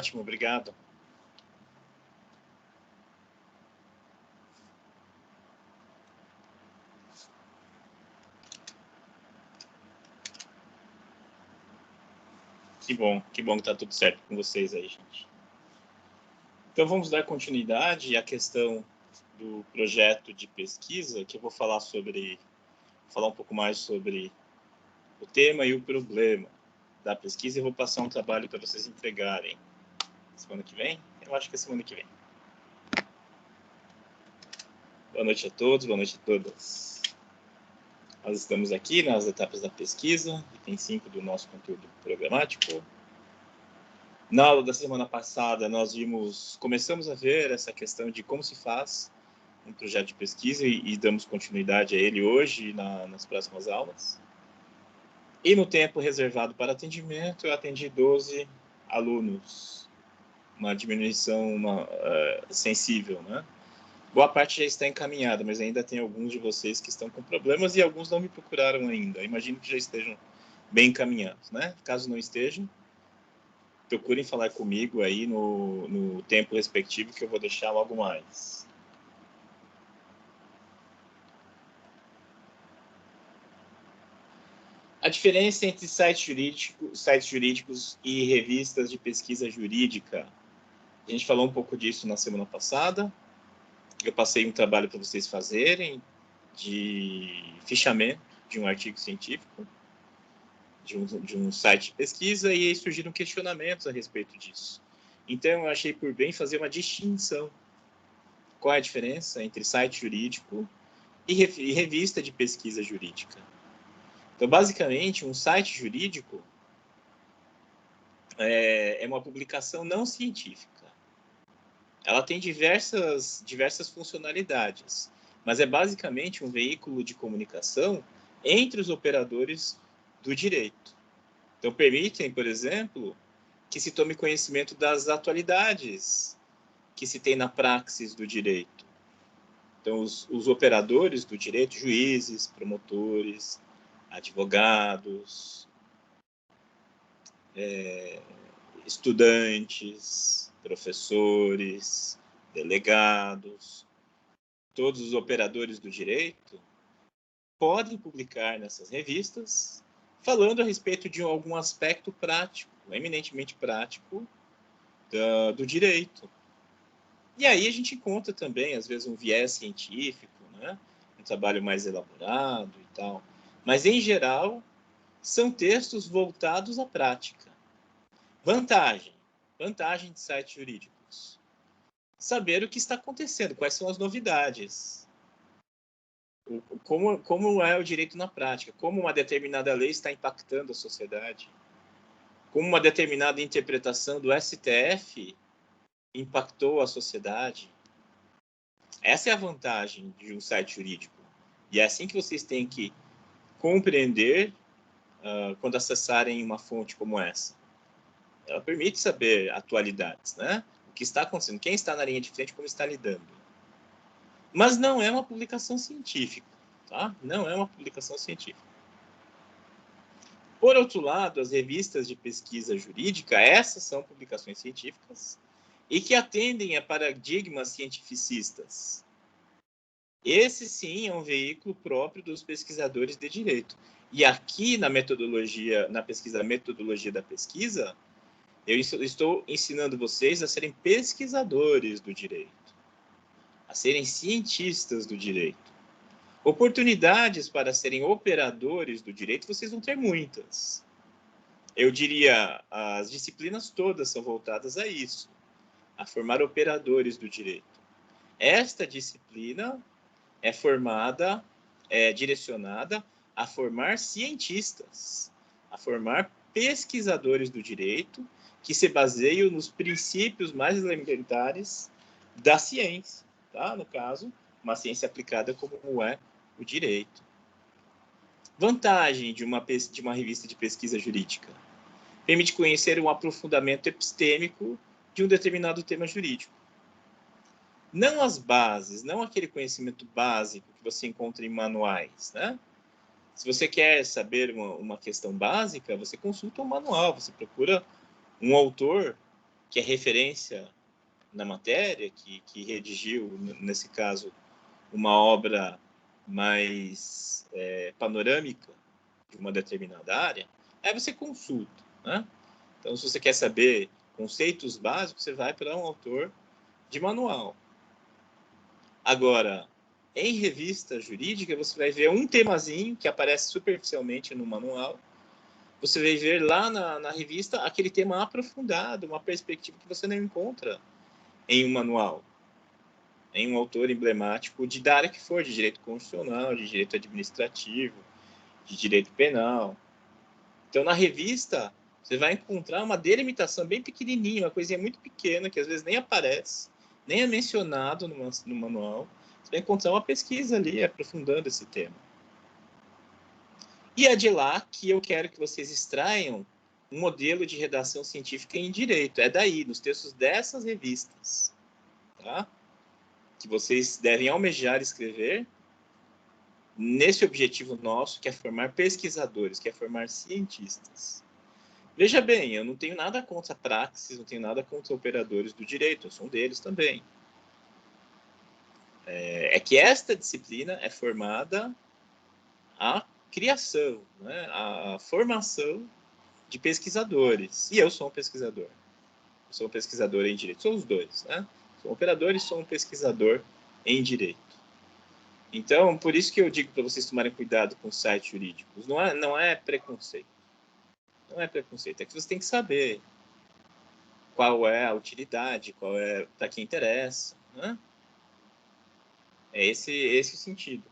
ótimo, obrigado. Que bom que está tudo certo com vocês aí, gente. Então, vamos dar continuidade à questão do projeto de pesquisa, que eu vou falar um pouco mais sobre o tema e o problema da pesquisa, e vou passar um trabalho para vocês entregarem semana que vem. Eu acho que é semana que vem. Boa noite a todos, boa noite a todas. Nós estamos aqui nas etapas da pesquisa, item 5 do nosso conteúdo programático. Na aula da semana passada, começamos a ver essa questão de como se faz um projeto de pesquisa e damos continuidade a ele hoje nas próximas aulas. E no tempo reservado para atendimento, eu atendi 12 alunos, uma diminuição sensível, né? Boa parte já está encaminhada, mas ainda tem alguns de vocês que estão com problemas e alguns não me procuraram ainda. Imagino que já estejam bem encaminhados, né? Caso não estejam, procurem falar comigo aí no tempo respectivo, que eu vou deixar logo mais. A diferença entre sites jurídicos e revistas de pesquisa jurídica. A gente falou um pouco disso na semana passada. Eu passei um trabalho para vocês fazerem de fichamento de um artigo científico, de um site de pesquisa, e aí surgiram questionamentos a respeito disso. Então, eu achei por bem fazer uma distinção. Qual é a diferença entre site jurídico e revista de pesquisa jurídica? Então, basicamente, um site jurídico é uma publicação não científica. Ela tem diversas funcionalidades, mas é basicamente um veículo de comunicação entre os operadores do direito. Então, permitem, por exemplo, que se tome conhecimento das atualidades que se tem na praxis do direito. Então, os operadores do direito, juízes, promotores, advogados, estudantes, professores, delegados, todos os operadores do direito podem publicar nessas revistas falando a respeito de algum aspecto prático, eminentemente prático, do direito. E aí a gente encontra também, às vezes, um viés científico, né? Um trabalho mais elaborado e tal. Mas, em geral, são textos voltados à prática. Vantagem de sites jurídicos. Saber o que está acontecendo, quais são as novidades. Como é o direito na prática, como uma determinada lei está impactando a sociedade, como uma determinada interpretação do STF impactou a sociedade. Essa é a vantagem de um site jurídico. E é assim que vocês têm que compreender quando acessarem uma fonte como essa. Ela permite saber atualidades, né? O que está acontecendo, quem está na linha de frente, como está lidando. Mas não é uma publicação científica, tá? Não é uma publicação científica. Por outro lado, as revistas de pesquisa jurídica, essas são publicações científicas e que atendem a paradigmas cientificistas. Esse, sim, é um veículo próprio dos pesquisadores de direito. E aqui na metodologia da pesquisa, eu estou ensinando vocês a serem pesquisadores do direito, a serem cientistas do direito. Oportunidades para serem operadores do direito, vocês vão ter muitas. Eu diria, as disciplinas todas são voltadas a isso, a formar operadores do direito. Esta disciplina é direcionada a formar cientistas, a formar pesquisadores do direito que se baseiam nos princípios mais elementares da ciência, tá? No caso, uma ciência aplicada como é o direito. Vantagem de uma revista de pesquisa jurídica: permite conhecer um aprofundamento epistêmico de um determinado tema jurídico. Não as bases, não aquele conhecimento básico que você encontra em manuais, né? Se você quer saber uma questão básica, você consulta um manual, você procura um autor que é referência na matéria, que redigiu, nesse caso, uma obra mais panorâmica de uma determinada área, aí você consulta, né? Então, se você quer saber conceitos básicos, você vai para um autor de manual. Agora, em revista jurídica, você vai ver um temazinho que aparece superficialmente no manual. Você vai ver lá na revista aquele tema aprofundado, uma perspectiva que você não encontra em um manual, em um autor emblemático da área que for, de direito constitucional, de direito administrativo, de direito penal. Então, na revista, você vai encontrar uma delimitação bem pequenininha, uma coisinha muito pequena, que às vezes nem aparece, nem é mencionado no manual. Você vai encontrar uma pesquisa ali, aprofundando esse tema. E é de lá que eu quero que vocês extraiam um modelo de redação científica em direito. É daí, nos textos dessas revistas, tá? Que vocês devem almejar escrever nesse objetivo nosso, que é formar pesquisadores, que é formar cientistas. Veja bem, eu não tenho nada contra praxis, não tenho nada contra operadores do direito, eu sou um deles também. É que esta disciplina é formada a criação, né, a formação de pesquisadores. E eu sou um pesquisador. Eu sou um pesquisador em direito. Sou os dois, né? Sou um operador e sou um pesquisador em direito. Então, por isso que eu digo para vocês tomarem cuidado com sites jurídicos. Não é preconceito. Não é preconceito. É que você tem que saber qual é a utilidade, qual é para quem interessa, né? É esse o sentido.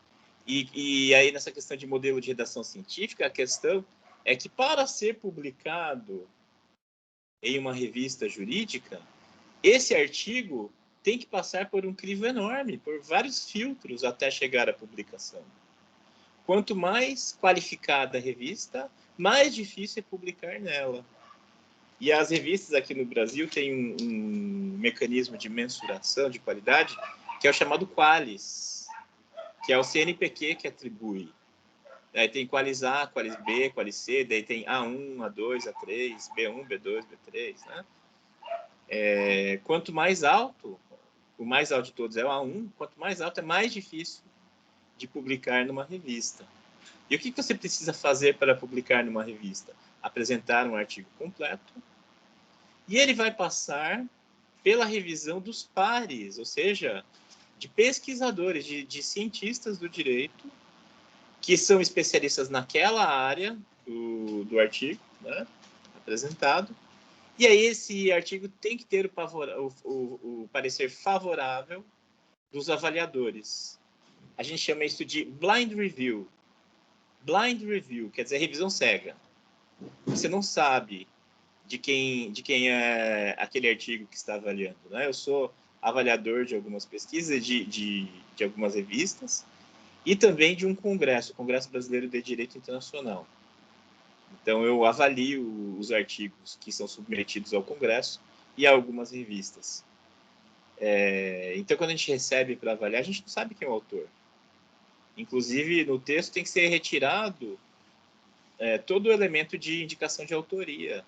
E aí, nessa questão de modelo de redação científica, a questão é que, para ser publicado em uma revista jurídica, esse artigo tem que passar por um crivo enorme, por vários filtros até chegar à publicação. Quanto mais qualificada a revista, mais difícil é publicar nela. E as revistas aqui no Brasil têm um mecanismo de mensuração de qualidade, que é o chamado Qualis, que é o CNPq que atribui. Aí tem Qualis A, Qualis B, Qualis C, daí tem A1, A2, A3, B1, B2, B3, né? Quanto mais alto, o mais alto de todos é o A1, quanto mais alto é mais difícil de publicar numa revista. E o que você precisa fazer para publicar numa revista? Apresentar um artigo completo, e ele vai passar pela revisão dos pares, ou seja, de pesquisadores, de cientistas do direito, que são especialistas naquela área do artigo, né, apresentado. E aí esse artigo tem que ter o parecer favorável dos avaliadores. A gente chama isso de blind review. Blind review quer dizer revisão cega. Você não sabe de quem é aquele artigo que está avaliando, né? Eu sou avaliador de algumas pesquisas, de algumas revistas, e também de um congresso, o Congresso Brasileiro de Direito Internacional. Então, eu avalio os artigos que são submetidos ao congresso e a algumas revistas. Então, quando a gente recebe para avaliar, a gente não sabe quem é o autor. Inclusive, no texto tem que ser retirado todo o elemento de indicação de autoria.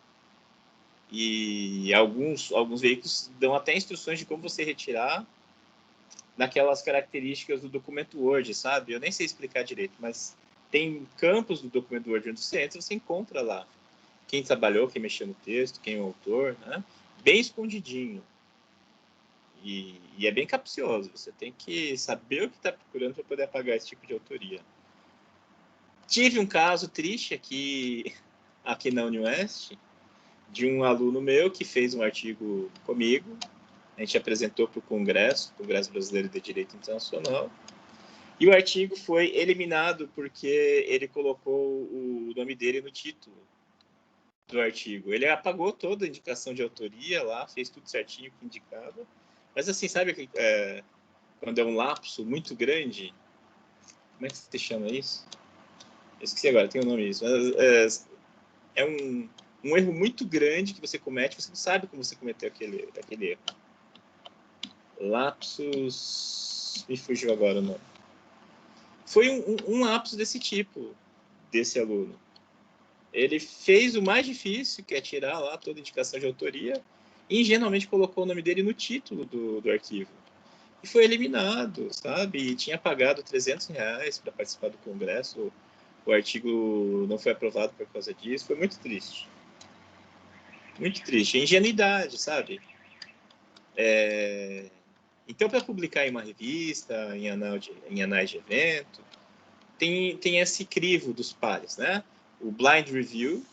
E alguns veículos dão até instruções de como você retirar daquelas características do documento Word, sabe? Eu nem sei explicar direito, mas tem campos do documento Word onde você entra, você encontra lá quem trabalhou, quem mexeu no texto, quem é o autor, né? Bem escondidinho. E é bem capcioso. Você tem que saber o que está procurando para poder apagar esse tipo de autoria. Tive um caso triste aqui na Unioeste, de um aluno meu que fez um artigo comigo. A gente apresentou para o Congresso Brasileiro de Direito Internacional, e o artigo foi eliminado porque ele colocou o nome dele no título do artigo. Ele apagou toda a indicação de autoria lá, fez tudo certinho que indicava, mas assim, sabe quando é um lapso muito grande? Como é que você chama isso? Eu esqueci agora, tem um nome isso. Mas, é um erro muito grande que você comete, você não sabe como você cometeu aquele erro. Lapsus... Me fugiu agora o nome. Foi um lapsus desse tipo, desse aluno. Ele fez o mais difícil, que é tirar lá toda a indicação de autoria, e ingenuamente colocou o nome dele no título do arquivo. E foi eliminado, sabe? E tinha pagado R$300 para participar do congresso. O artigo não foi aprovado por causa disso. Foi muito triste. Muito triste. Ingenuidade, sabe? Então, para publicar em uma revista, em anais de evento, tem esse crivo dos pares, né? O blind review.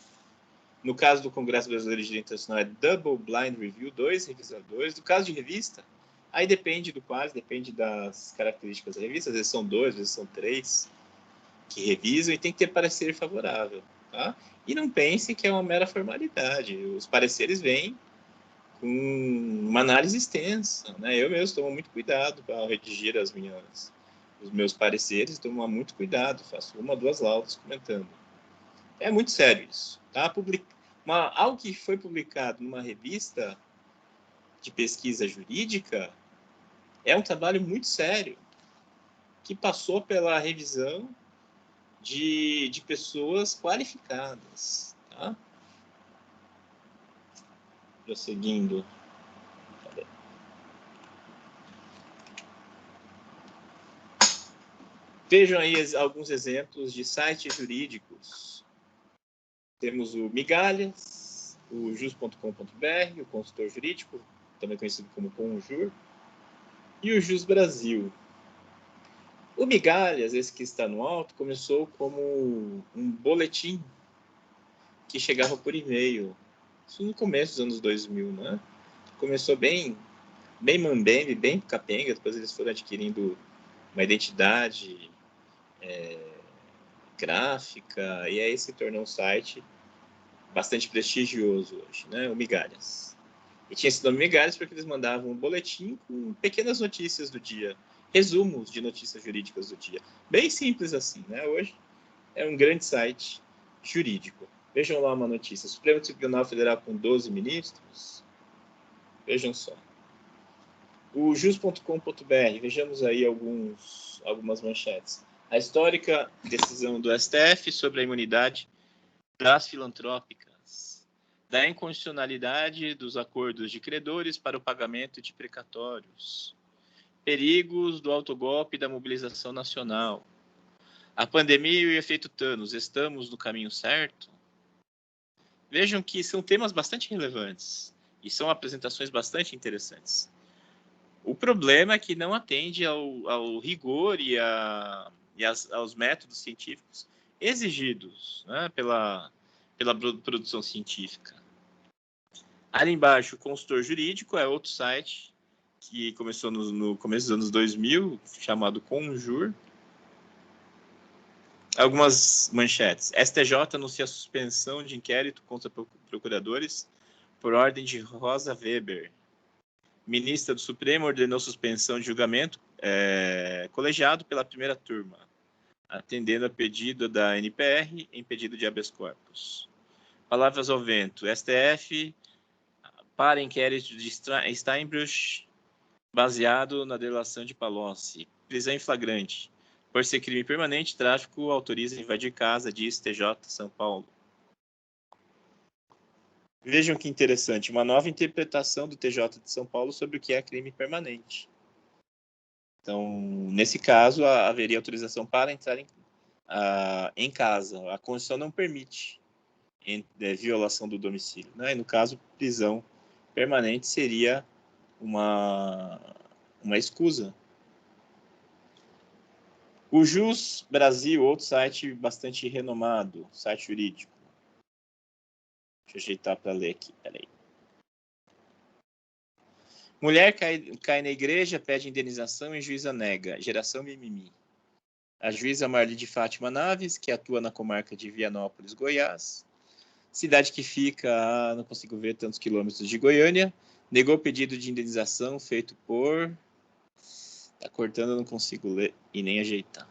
No caso do Congresso Brasileiro de Direito Internacional, é double blind review, 2 revisadores. No caso de revista, aí depende do quadro, depende das características da revista. Às vezes são 2, às vezes são 3 que revisam e tem que ter parecer favorável. Tá? E não pense que é uma mera formalidade. Os pareceres vêm com uma análise extensa. Né? Eu mesmo tomo muito cuidado para redigir os meus pareceres, tomo muito cuidado, faço 1 ou 2 laudas comentando. É muito sério isso. Tá? Algo que foi publicado numa revista de pesquisa jurídica é um trabalho muito sério, que passou pela revisão de pessoas qualificadas. Tá? Prosseguindo. Vejam aí alguns exemplos de sites jurídicos. Temos o Migalhas, o jus.com.br, o consultor jurídico, também conhecido como Conjur, e o Jus Brasil. O Migalhas, esse que está no alto, começou como um boletim que chegava por e-mail. Isso no começo dos anos 2000, né? Começou bem mambembe, bem capenga, depois eles foram adquirindo uma identidade gráfica, e aí se tornou um site bastante prestigioso hoje, né? O Migalhas. E tinha esse nome Migalhas porque eles mandavam um boletim com pequenas notícias do dia, resumos de notícias jurídicas do dia. Bem simples assim, né? Hoje é um grande site jurídico. Vejam lá uma notícia. Supremo Tribunal Federal com 12 ministros. Vejam só. O jus.com.br, vejamos aí algumas manchetes. A histórica decisão do STF sobre a imunidade das filantrópicas, da inconstitucionalidade dos acordos de credores para o pagamento de precatórios, perigos do autogolpe e da mobilização nacional, a pandemia e o efeito Thanos, estamos no caminho certo? Vejam que são temas bastante relevantes e são apresentações bastante interessantes. O problema é que não atende ao rigor e aos métodos científicos exigidos, né, pela produção científica. Ali embaixo, o Consultor Jurídico é outro site que começou no começo dos anos 2000, chamado Conjur. Algumas manchetes. STJ anuncia a suspensão de inquérito contra procuradores por ordem de Rosa Weber. Ministra do Supremo ordenou suspensão de julgamento colegiado pela primeira turma, atendendo a pedido da NPR em pedido de habeas corpus. Palavras ao vento. STF para inquérito de Steinbrück baseado na delação de Palocci. Prisão em flagrante. Por ser crime permanente, tráfico autoriza invadir casa, diz TJ São Paulo. Vejam que interessante, uma nova interpretação do TJ de São Paulo sobre o que é crime permanente. Então, nesse caso, haveria autorização para entrar em casa. A Constituição não permite violação do domicílio. Né? E no caso, prisão permanente seria uma escusa. O Jus Brasil, outro site bastante renomado, site jurídico. Deixa eu ajeitar para ler aqui, peraí. Mulher cai na igreja, pede indenização e juíza nega. Geração mimimi. A juíza Marli de Fátima Naves, que atua na comarca de Vianópolis, Goiás, cidade que fica, não consigo ver, tantos quilômetros de Goiânia, negou o pedido de indenização feito por... Tá cortando, eu não consigo ler e nem ajeitar.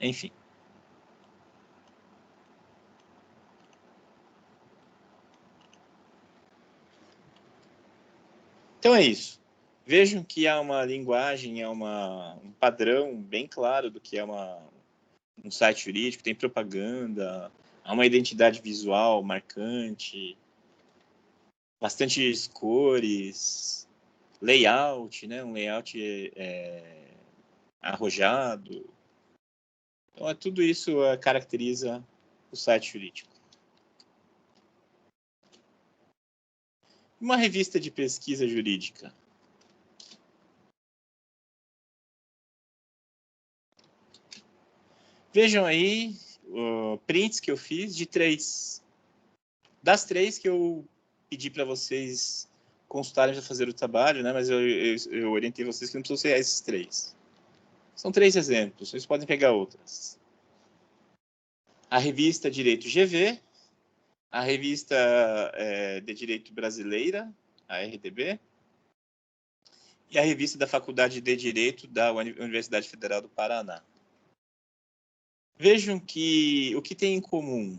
Enfim. Então é isso. Vejam que há uma linguagem, há um padrão bem claro do que é um site jurídico, tem propaganda, há uma identidade visual marcante. bastantes cores, layout, né? Um layout arrojado. Então, tudo isso caracteriza o site jurídico. Uma revista de pesquisa jurídica. Vejam aí prints que eu fiz de 3. Das 3 que eu pedi para vocês consultarem para fazer o trabalho, né? Mas eu orientei vocês que não precisam ser esses 3. São 3 exemplos, vocês podem pegar outras. A revista Direito GV, a revista de Direito Brasileira, a RDB, e a revista da Faculdade de Direito da Universidade Federal do Paraná. Vejam que o que tem em comum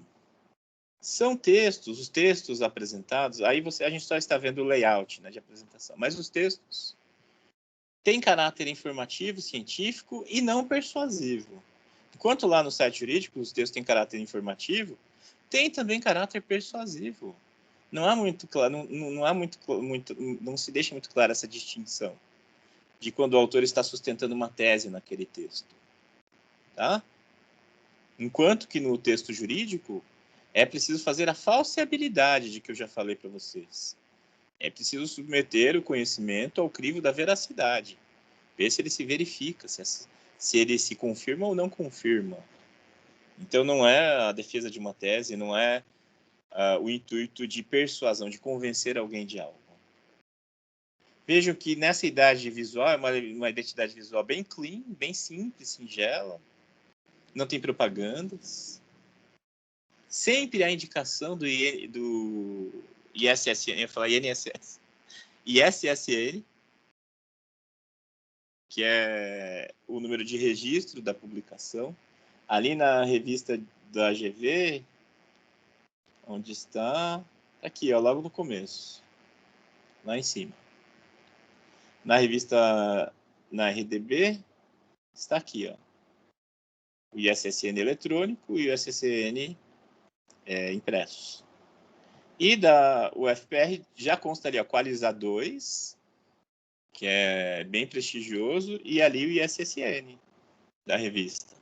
são textos, os textos apresentados, aí a gente só está vendo o layout, né, de apresentação, mas os textos têm caráter informativo, científico e não persuasivo. Enquanto lá no site jurídico os textos têm caráter informativo, tem também caráter persuasivo. Não há muito claro, não se deixa muito clara essa distinção de quando o autor está sustentando uma tese naquele texto, tá? Enquanto que no texto jurídico é preciso fazer a falseabilidade de que eu já falei para vocês. É preciso submeter o conhecimento ao crivo da veracidade, ver se ele se verifica, se ele se confirma ou não confirma. Então não é a defesa de uma tese, não é o intuito de persuasão, de convencer alguém de algo. Vejam que nessa idade visual é uma identidade visual bem clean, bem simples, singela, não tem propagandas. Sempre a indicação do ISSN, eu ia falar INSS, ISSN, que é o número de registro da publicação. Ali na revista da AGV, onde está? Aqui, ó, logo no começo, lá em cima. Na revista, na RDB, está aqui, ó, o ISSN eletrônico e o ISSN impressos. E da UFPR já consta ali a Qualiza 2, que é bem prestigioso, e ali o ISSN da revista.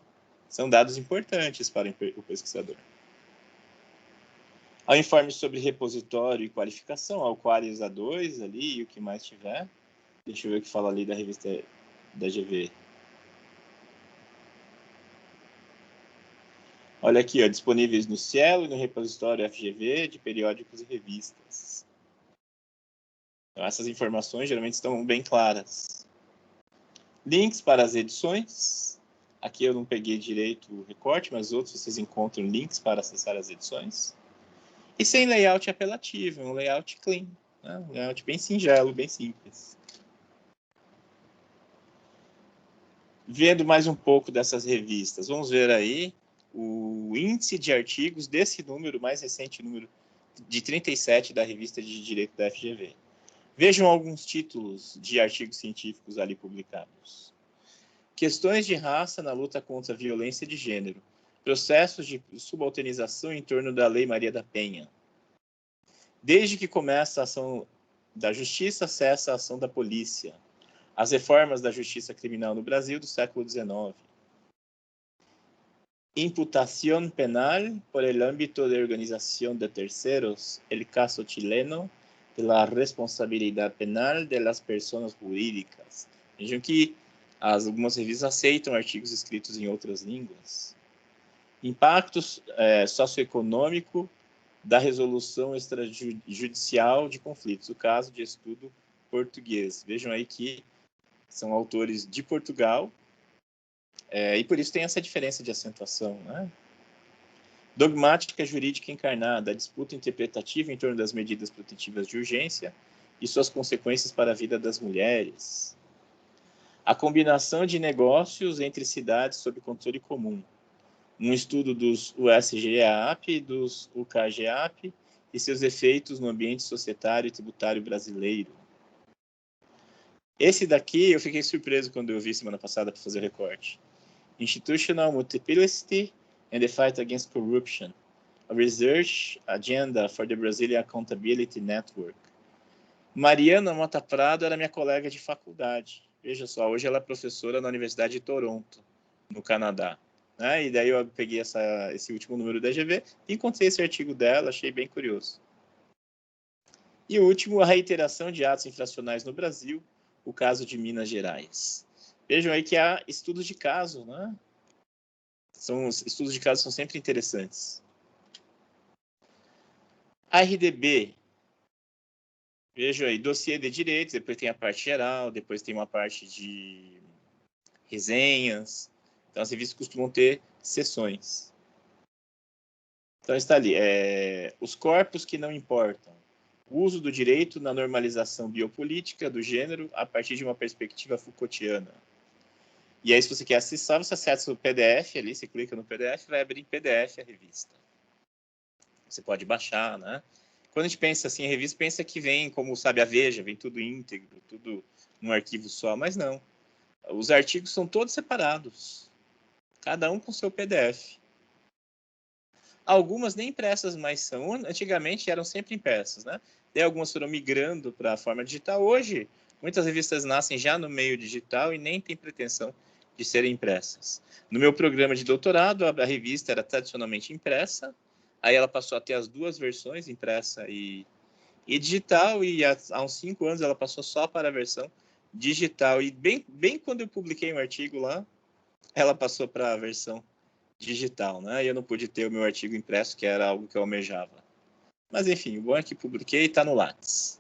São dados importantes para o pesquisador. Ao informe sobre repositório e qualificação, ao Qualiza 2 ali, e o que mais tiver. Deixa eu ver o que fala ali da revista da GV. Olha aqui, ó, disponíveis no Cielo e no repositório FGV de periódicos e revistas. Então, essas informações geralmente estão bem claras. Links para as edições. Aqui eu não peguei direito o recorte, mas outros vocês encontram links para acessar as edições. E sem layout apelativo, um layout clean, né? Um layout bem singelo, bem simples. Vendo mais um pouco dessas revistas, vamos ver aí o índice de artigos desse número, mais recente número de 37 da revista de Direito da FGV. Vejam alguns títulos de artigos científicos ali publicados. Questões de raça na luta contra a violência de gênero. Processos de subalternização em torno da Lei Maria da Penha. Desde que começa a ação da justiça, cessa a ação da polícia. As reformas da justiça criminal no Brasil do século XIX. Imputación penal por el ámbito de organización de terceros, el caso chileno de la responsabilidad penal de las personas jurídicas. Vejam que algumas revistas aceitam artigos escritos em outras línguas. Impacto socioeconômico da resolução extrajudicial de conflitos, o caso de estudo português. Vejam aí que são autores de Portugal, e por isso tem essa diferença de acentuação, né? Dogmática jurídica encarnada, a disputa interpretativa em torno das medidas protetivas de urgência e suas consequências para a vida das mulheres. A combinação de negócios entre cidades sob controle comum. Um estudo dos USGAP e dos UKGAP e seus efeitos no ambiente societário e tributário brasileiro. Esse daqui eu fiquei surpreso quando eu vi semana passada para fazer o recorte. Institutional Multiplicity and the Fight Against Corruption, a Research Agenda for the Brazilian Accountability Network. Mariana Mota Prado era minha colega de faculdade. Veja só, hoje ela é professora na Universidade de Toronto, no Canadá. E daí eu peguei esse último número da EGV e encontrei esse artigo dela, achei bem curioso. E o último, a reiteração de atos infracionais no Brasil, o caso de Minas Gerais. Vejam aí que há estudos de caso, né? Estudos de caso são sempre interessantes. A RDB, vejam aí, dossiê de direitos, depois tem a parte geral, depois tem uma parte de resenhas. Então, as revistas costumam ter sessões. Então, está ali, os corpos que não importam. O uso do direito na normalização biopolítica do gênero a partir de uma perspectiva Foucaultiana. E aí, se você quer acessar, você acessa o PDF ali, você clica no PDF, vai abrir em PDF a revista. Você pode baixar, né? Quando a gente pensa assim, a revista pensa que vem, como sabe, a Veja, vem tudo íntegro, tudo num arquivo só, mas não. Os artigos são todos separados, cada um com seu PDF. Algumas nem impressas mais são, antigamente eram sempre impressas, né? E algumas foram migrando para a forma digital. Hoje, muitas revistas nascem já no meio digital e nem têm pretensão de serem impressas. No meu programa de doutorado, a revista era tradicionalmente impressa, aí ela passou a ter as duas versões, impressa e digital, e há uns 5 anos ela passou só para a versão digital. E bem quando eu publiquei um artigo lá, ela passou para a versão digital, né? E eu não pude ter o meu artigo impresso, que era algo que eu almejava. Mas, enfim, o bom é que publiquei e está no Lattes.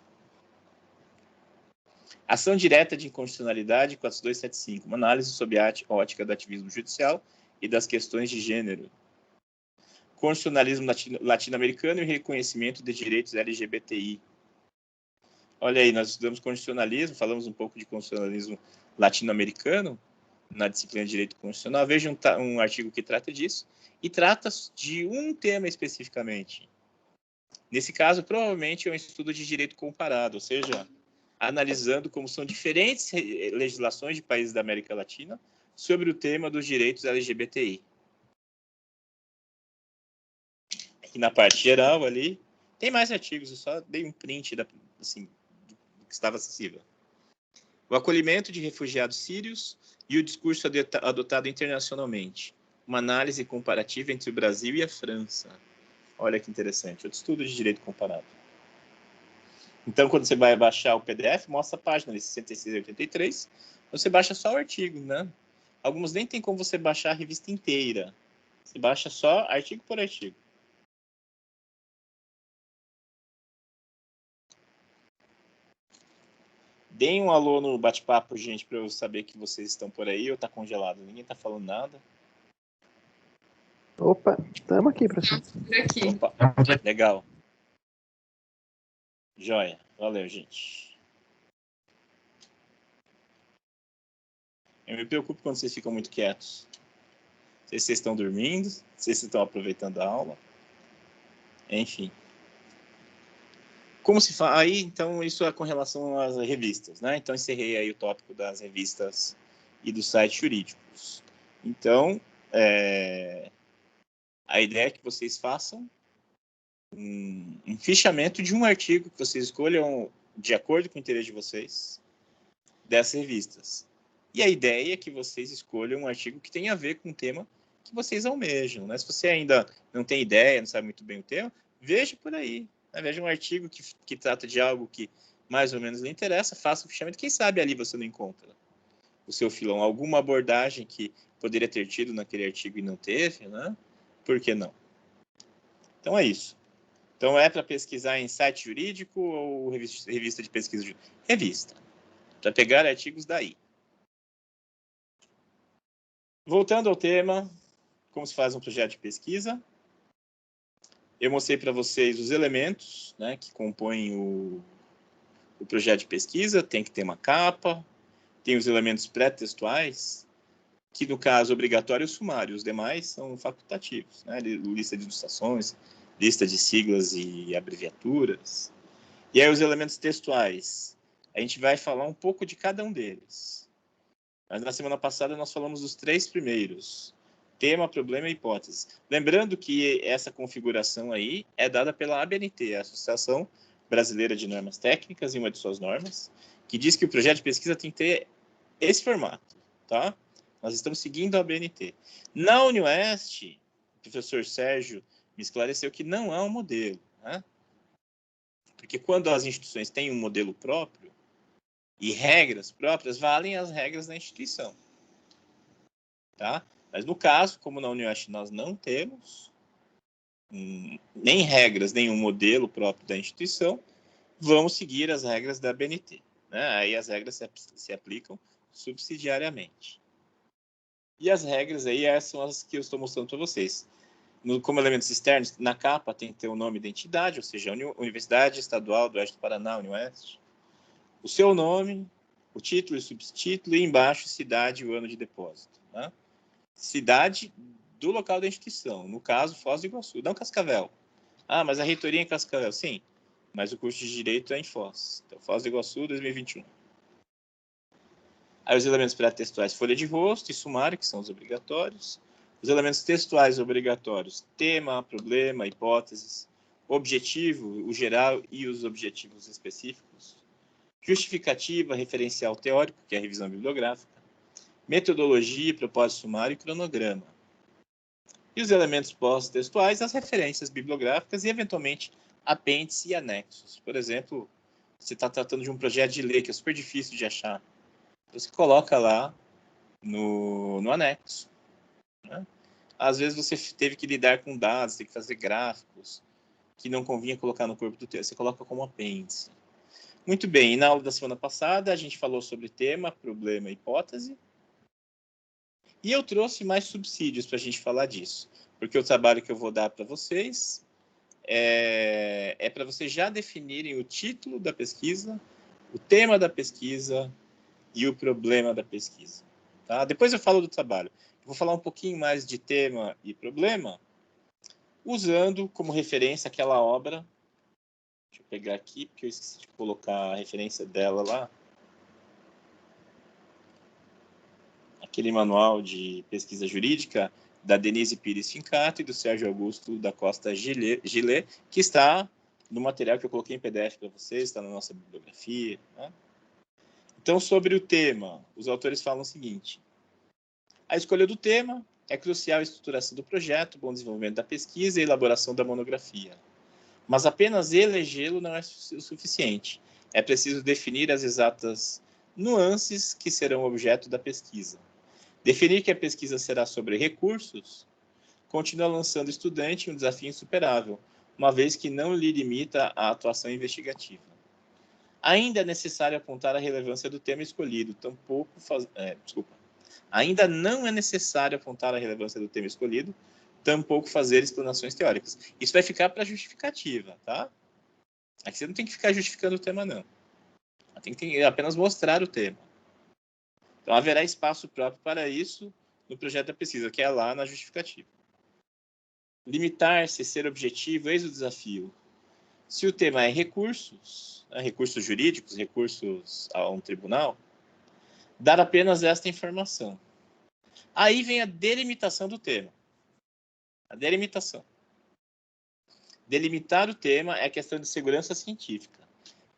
Ação direta de inconstitucionalidade 4275, uma análise sob a ótica do ativismo judicial e das questões de gênero. Constitucionalismo latino-americano e reconhecimento de direitos LGBTI. Olha aí, nós estudamos constitucionalismo, falamos um pouco de constitucionalismo latino-americano na disciplina de Direito Constitucional. Veja um artigo que trata disso e trata de um tema especificamente. Nesse caso, provavelmente é um estudo de direito comparado, ou seja, analisando como são diferentes legislações de países da América Latina sobre o tema dos direitos LGBTI. E na parte geral ali, tem mais artigos, eu só dei um print assim, do que estava acessível. O acolhimento de refugiados sírios e o discurso adotado internacionalmente. Uma análise comparativa entre o Brasil e a França. Olha que interessante, outro estudo de direito comparado. Então, quando você vai baixar o PDF, mostra a página ali, 66 e 83, você baixa só o artigo, né? Alguns nem tem como você baixar a revista inteira. Você baixa só artigo por artigo. Deem um alô no bate-papo, gente, para eu saber que vocês estão por aí ou tá congelado. Ninguém tá falando nada. Opa, estamos aqui, professor. Por aqui. Opa, legal. Joia. Valeu, gente. Eu me preocupo quando vocês ficam muito quietos. Não sei se vocês estão dormindo, não sei se vocês estão aproveitando a aula. Enfim. Como se faz? Aí, então, isso é com relação às revistas, né? Então, encerrei aí o tópico das revistas e dos sites jurídicos. Então, a ideia é que vocês façam um fichamento de um artigo que vocês escolham de acordo com o interesse de vocês dessas revistas. E a ideia é que vocês escolham um artigo que tenha a ver com o tema que vocês almejam, né? Se você ainda não tem ideia, não sabe muito bem o tema, veja por aí. Né? Veja um artigo que trata de algo que mais ou menos lhe interessa, faça o fichamento. Quem sabe ali você não encontra o seu filão, alguma abordagem que poderia ter tido naquele artigo e não teve, né? Por que não? Então é isso. Então é para pesquisar em site jurídico ou revista de pesquisa jurídica? Revista. Para pegar artigos daí. Voltando ao tema, como se faz um projeto de pesquisa. Eu mostrei para vocês os elementos, né, que compõem o projeto de pesquisa. Tem que ter uma capa, tem os elementos pré-textuais, que no caso obrigatório é o sumário, os demais são facultativos, né, lista de ilustrações, lista de siglas e abreviaturas. E aí os elementos textuais, a gente vai falar um pouco de cada um deles. Mas na semana passada nós falamos dos 3 primeiros. Tema, problema e hipótese. Lembrando que essa configuração aí é dada pela ABNT, a Associação Brasileira de Normas Técnicas, em uma de suas normas, que diz que o projeto de pesquisa tem que ter esse formato, tá? Nós estamos seguindo a BNT. Na UniOeste, o professor Sérgio me esclareceu que não há um modelo, né? Porque quando as instituições têm um modelo próprio e regras próprias, valem as regras da instituição, tá? Mas no caso, como na UniOeste nós não temos nem regras, nem um modelo próprio da instituição, vamos seguir as regras da BNT, né? Aí as regras se aplicam subsidiariamente. E as regras aí são as que eu estou mostrando para vocês. Como elementos externos, na capa tem que ter o nome da entidade, ou seja, Universidade Estadual do Oeste do Paraná, UniOeste, o seu nome, o título e subtítulo, e embaixo cidade e o ano de depósito, né? Cidade do local da instituição, no caso, Foz do Iguaçu, não Cascavel. Ah, mas a reitoria é em Cascavel, sim, mas o curso de Direito é em Foz. Então, Foz do Iguaçu, 2021. Aí os elementos pré-textuais, folha de rosto e sumário, que são os obrigatórios. Os elementos textuais obrigatórios, tema, problema, hipóteses, objetivo, o geral e os objetivos específicos. Justificativa, referencial teórico, que é a revisão bibliográfica. Metodologia, propósito sumário e cronograma. E os elementos pós-textuais, as referências bibliográficas e, eventualmente, apêndice e anexos. Por exemplo, você está tratando de um projeto de lei que é super difícil de achar. Você coloca lá no anexo, né? Às vezes você teve que lidar com dados, tem que fazer gráficos, que não convinha colocar no corpo do texto. Você coloca como apêndice. Muito bem, e na aula da semana passada a gente falou sobre tema, problema e hipótese. E eu trouxe mais subsídios para a gente falar disso. Porque o trabalho que eu vou dar para vocês é para vocês já definirem o título da pesquisa, o tema da pesquisa e o problema da pesquisa. Tá? Depois eu falo do trabalho. Eu vou falar um pouquinho mais de tema e problema, usando como referência aquela obra. Deixa eu pegar aqui, porque eu esqueci de colocar a referência dela lá. Aquele manual de pesquisa jurídica da Denise Pires Fincato e do Sérgio Augusto da Costa Gillet, que está no material que eu coloquei em PDF para vocês, está na nossa bibliografia, né? Então, sobre o tema, os autores falam o seguinte: a escolha do tema é crucial a estruturação do projeto, bom desenvolvimento da pesquisa e elaboração da monografia. Mas apenas elegê-lo não é o suficiente. É preciso definir as exatas nuances que serão objeto da pesquisa. Definir que a pesquisa será sobre recursos continua lançando o estudante em um desafio insuperável, uma vez que não lhe limita a atuação investigativa. Ainda é necessário apontar a relevância do tema escolhido, Ainda não é necessário apontar a relevância do tema escolhido, tampouco fazer explanações teóricas. Isso vai ficar para justificativa, tá? Aqui você não tem que ficar justificando o tema, não. Tem que apenas mostrar o tema. Então, haverá espaço próprio para isso no projeto da pesquisa, que é lá na justificativa. Limitar-se, ser objetivo, eis o desafio. Se o tema é recursos, recursos jurídicos, recursos a um tribunal, dar apenas esta informação. Aí vem a delimitação do tema. A delimitação. Delimitar o tema é questão de segurança científica.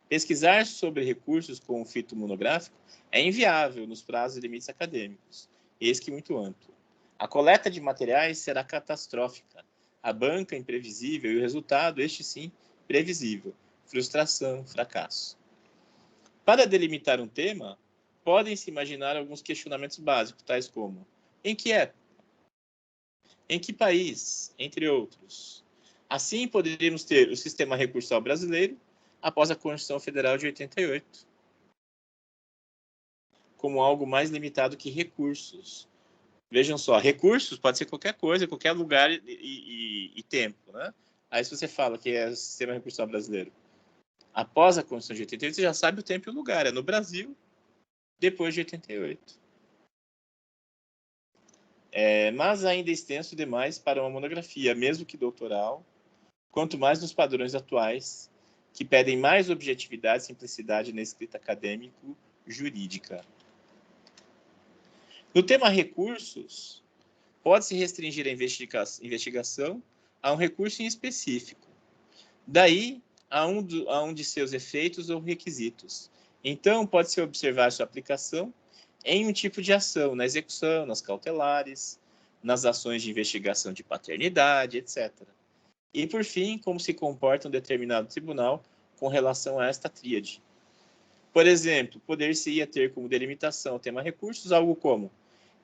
Pesquisar sobre recursos com o fito monográfico é inviável nos prazos e limites acadêmicos, eis que muito amplo. A coleta de materiais será catastrófica, a banca imprevisível e o resultado, este sim, previsível, frustração, fracasso. Para delimitar um tema, podem-se imaginar alguns questionamentos básicos, tais como: em que época? Em que país? Entre outros. Assim, poderíamos ter o sistema recursal brasileiro após a Constituição Federal de 88, como algo mais limitado que recursos. Vejam só, recursos pode ser qualquer coisa, qualquer lugar e tempo, né? Aí se você fala que é o sistema recursal brasileiro, após a Constituição de 88, você já sabe o tempo e o lugar. É no Brasil, depois de 88. Mas ainda é extenso demais para uma monografia, mesmo que doutoral, quanto mais nos padrões atuais, que pedem mais objetividade e simplicidade na escrita acadêmico-jurídica. No tema recursos, pode-se restringir a investigação a um recurso em específico. Daí a um de seus efeitos ou requisitos. Então, pode-se observar sua aplicação em um tipo de ação, na execução, nas cautelares, nas ações de investigação de paternidade, etc. E, por fim, como se comporta um determinado tribunal com relação a esta tríade. Por exemplo, poder-se-ia ter como delimitação tema recursos algo como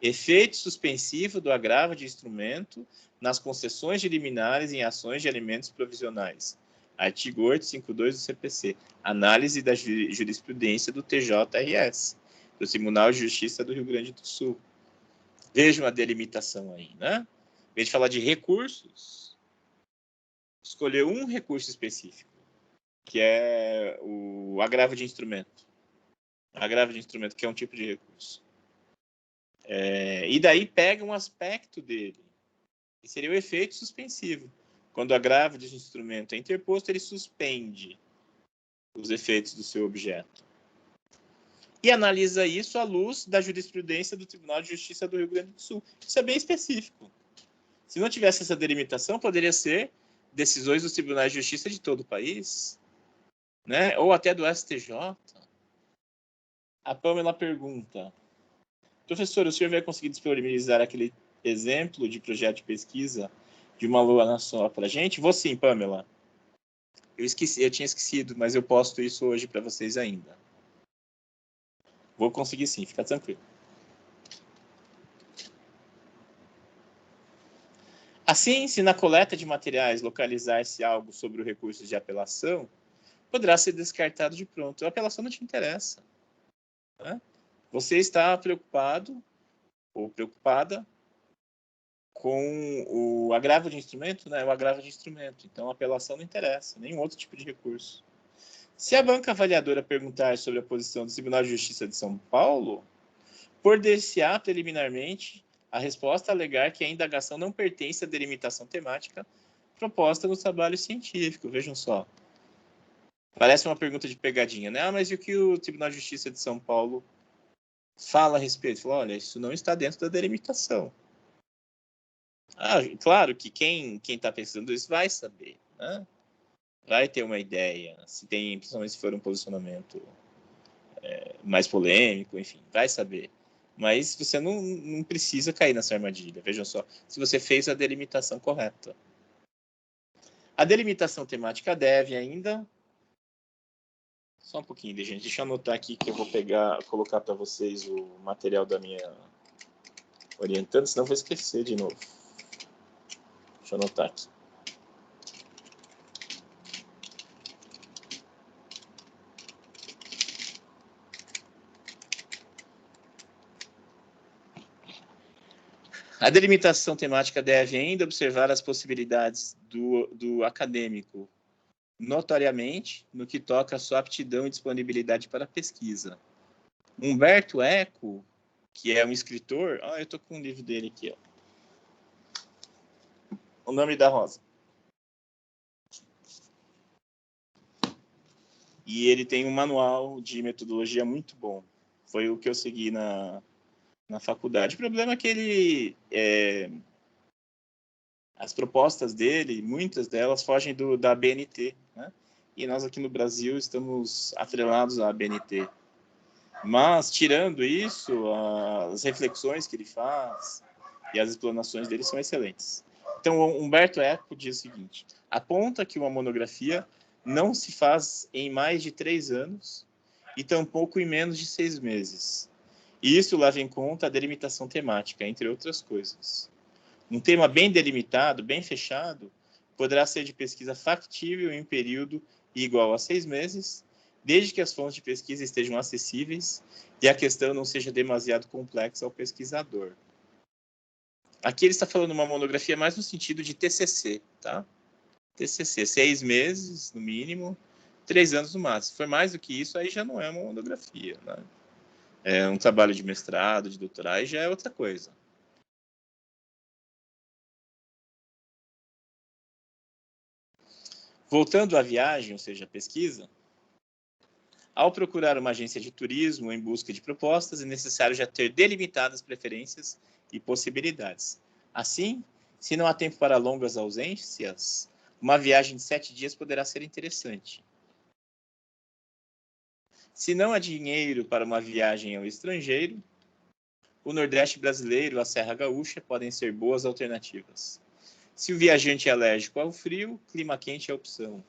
efeito suspensivo do agravo de instrumento nas concessões de liminares em ações de alimentos provisionais. Artigo 852 do CPC. Análise da jurisprudência do TJRS, do Tribunal de Justiça do Rio Grande do Sul. Vejam a delimitação aí, né? Em vez de falar de recursos, escolheu um recurso específico, que é o agravo de instrumento. Agravo de instrumento, que é um tipo de recurso. E daí pega um aspecto dele, que seria o efeito suspensivo. Quando o agravo de instrumento é interposto, ele suspende os efeitos do seu objeto. E analisa isso à luz da jurisprudência do Tribunal de Justiça do Rio Grande do Sul. Isso é bem específico. Se não tivesse essa delimitação, poderia ser decisões dos tribunais de justiça de todo o país, né? Ou até do STJ. A Pamela pergunta: professor, o senhor vai conseguir disponibilizar aquele exemplo de projeto de pesquisa de uma aluna só para a gente? Vou sim, Pamela. Eu tinha esquecido, mas eu posto isso hoje para vocês ainda. Vou conseguir sim, fica tranquilo. Assim, se na coleta de materiais localizar-se algo sobre o recurso de apelação, poderá ser descartado de pronto. A apelação não te interessa, né? Você está preocupado ou preocupada com o agravo de instrumento, né? O agravo de instrumento. Então, a apelação não interessa, nenhum outro tipo de recurso. Se a banca avaliadora perguntar sobre a posição do Tribunal de Justiça de São Paulo, poder-se-á preliminarmente a resposta alegar que a indagação não pertence à delimitação temática proposta no trabalho científico. Vejam só. Parece uma pergunta de pegadinha, né? Mas e o que o Tribunal de Justiça de São Paulo fala a respeito? Fala, olha, isso não está dentro da delimitação. Claro que quem está pensando isso vai saber, né? Vai ter uma ideia, principalmente se for um posicionamento mais polêmico, enfim, vai saber. Mas você não precisa cair nessa armadilha. Vejam só, se você fez a delimitação correta. A delimitação temática deve ainda... Só um pouquinho, gente. Deixa eu anotar aqui que eu vou colocar para vocês o material da minha orientando, senão eu vou esquecer de novo. Deixa eu anotar aqui. A delimitação temática deve ainda observar as possibilidades do acadêmico, notoriamente, no que toca à sua aptidão e disponibilidade para pesquisa. Humberto Eco, que é um escritor... eu estou com um livro dele aqui, ó. O Nome da Rosa. E ele tem um manual de metodologia muito bom. Foi o que eu segui na faculdade. O problema é que as propostas dele, muitas delas fogem da BNT, né? E nós aqui no Brasil estamos atrelados à BNT. Mas, tirando isso, as reflexões que ele faz e as explanações dele são excelentes. Então, Humberto Eco diz o seguinte: aponta que uma monografia não se faz em mais de 3 anos e tampouco em menos de 6 meses. E isso leva em conta a delimitação temática, entre outras coisas. Um tema bem delimitado, bem fechado, poderá ser de pesquisa factível em um período igual a 6 meses, desde que as fontes de pesquisa estejam acessíveis e a questão não seja demasiado complexa ao pesquisador. Aqui ele está falando uma monografia mais no sentido de TCC, tá? TCC, 6 meses no mínimo, 3 anos no máximo. Se for mais do que isso, aí já não é uma monografia, né? É um trabalho de mestrado, de doutorado, aí já é outra coisa. Voltando à viagem, ou seja, à pesquisa, ao procurar uma agência de turismo em busca de propostas, é necessário já ter delimitadas preferências e possibilidades. Assim, se não há tempo para longas ausências, uma viagem de 7 dias poderá ser interessante. Se não há dinheiro para uma viagem ao estrangeiro, o Nordeste brasileiro, a Serra Gaúcha, podem ser boas alternativas. Se o viajante é alérgico ao frio, clima quente é a opção.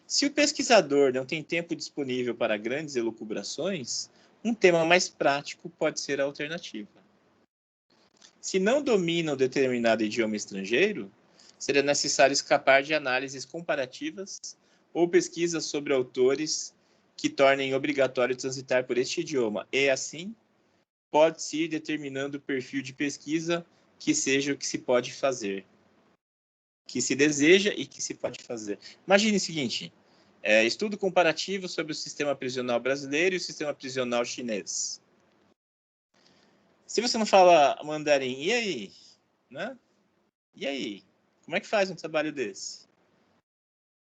Se o pesquisador não tem tempo disponível para grandes elucubrações, um tema mais prático pode ser a alternativa. Se não domina um determinado idioma estrangeiro, será necessário escapar de análises comparativas ou pesquisas sobre autores que tornem obrigatório transitar por este idioma, e assim pode-se ir determinando o perfil de pesquisa que seja o que se pode fazer, que se deseja e que se pode fazer. Imagine o seguinte, estudo comparativo sobre o sistema prisional brasileiro e o sistema prisional chinês. Se você não fala mandarim, e aí? Né? E aí? Como é que faz um trabalho desse?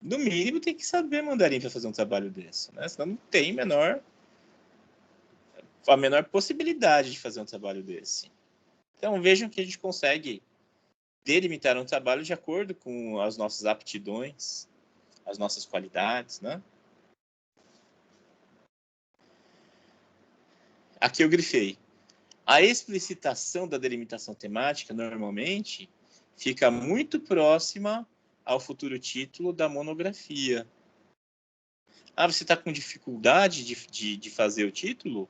No mínimo, tem que saber mandarim para fazer um trabalho desse, né? Senão não tem a menor possibilidade de fazer um trabalho desse. Então, vejam que a gente consegue delimitar um trabalho de acordo com as nossas aptidões, as nossas qualidades, né? Aqui eu grifei. A explicitação da delimitação temática, normalmente, fica muito próxima ao futuro título da monografia. Você está com dificuldade de fazer o título?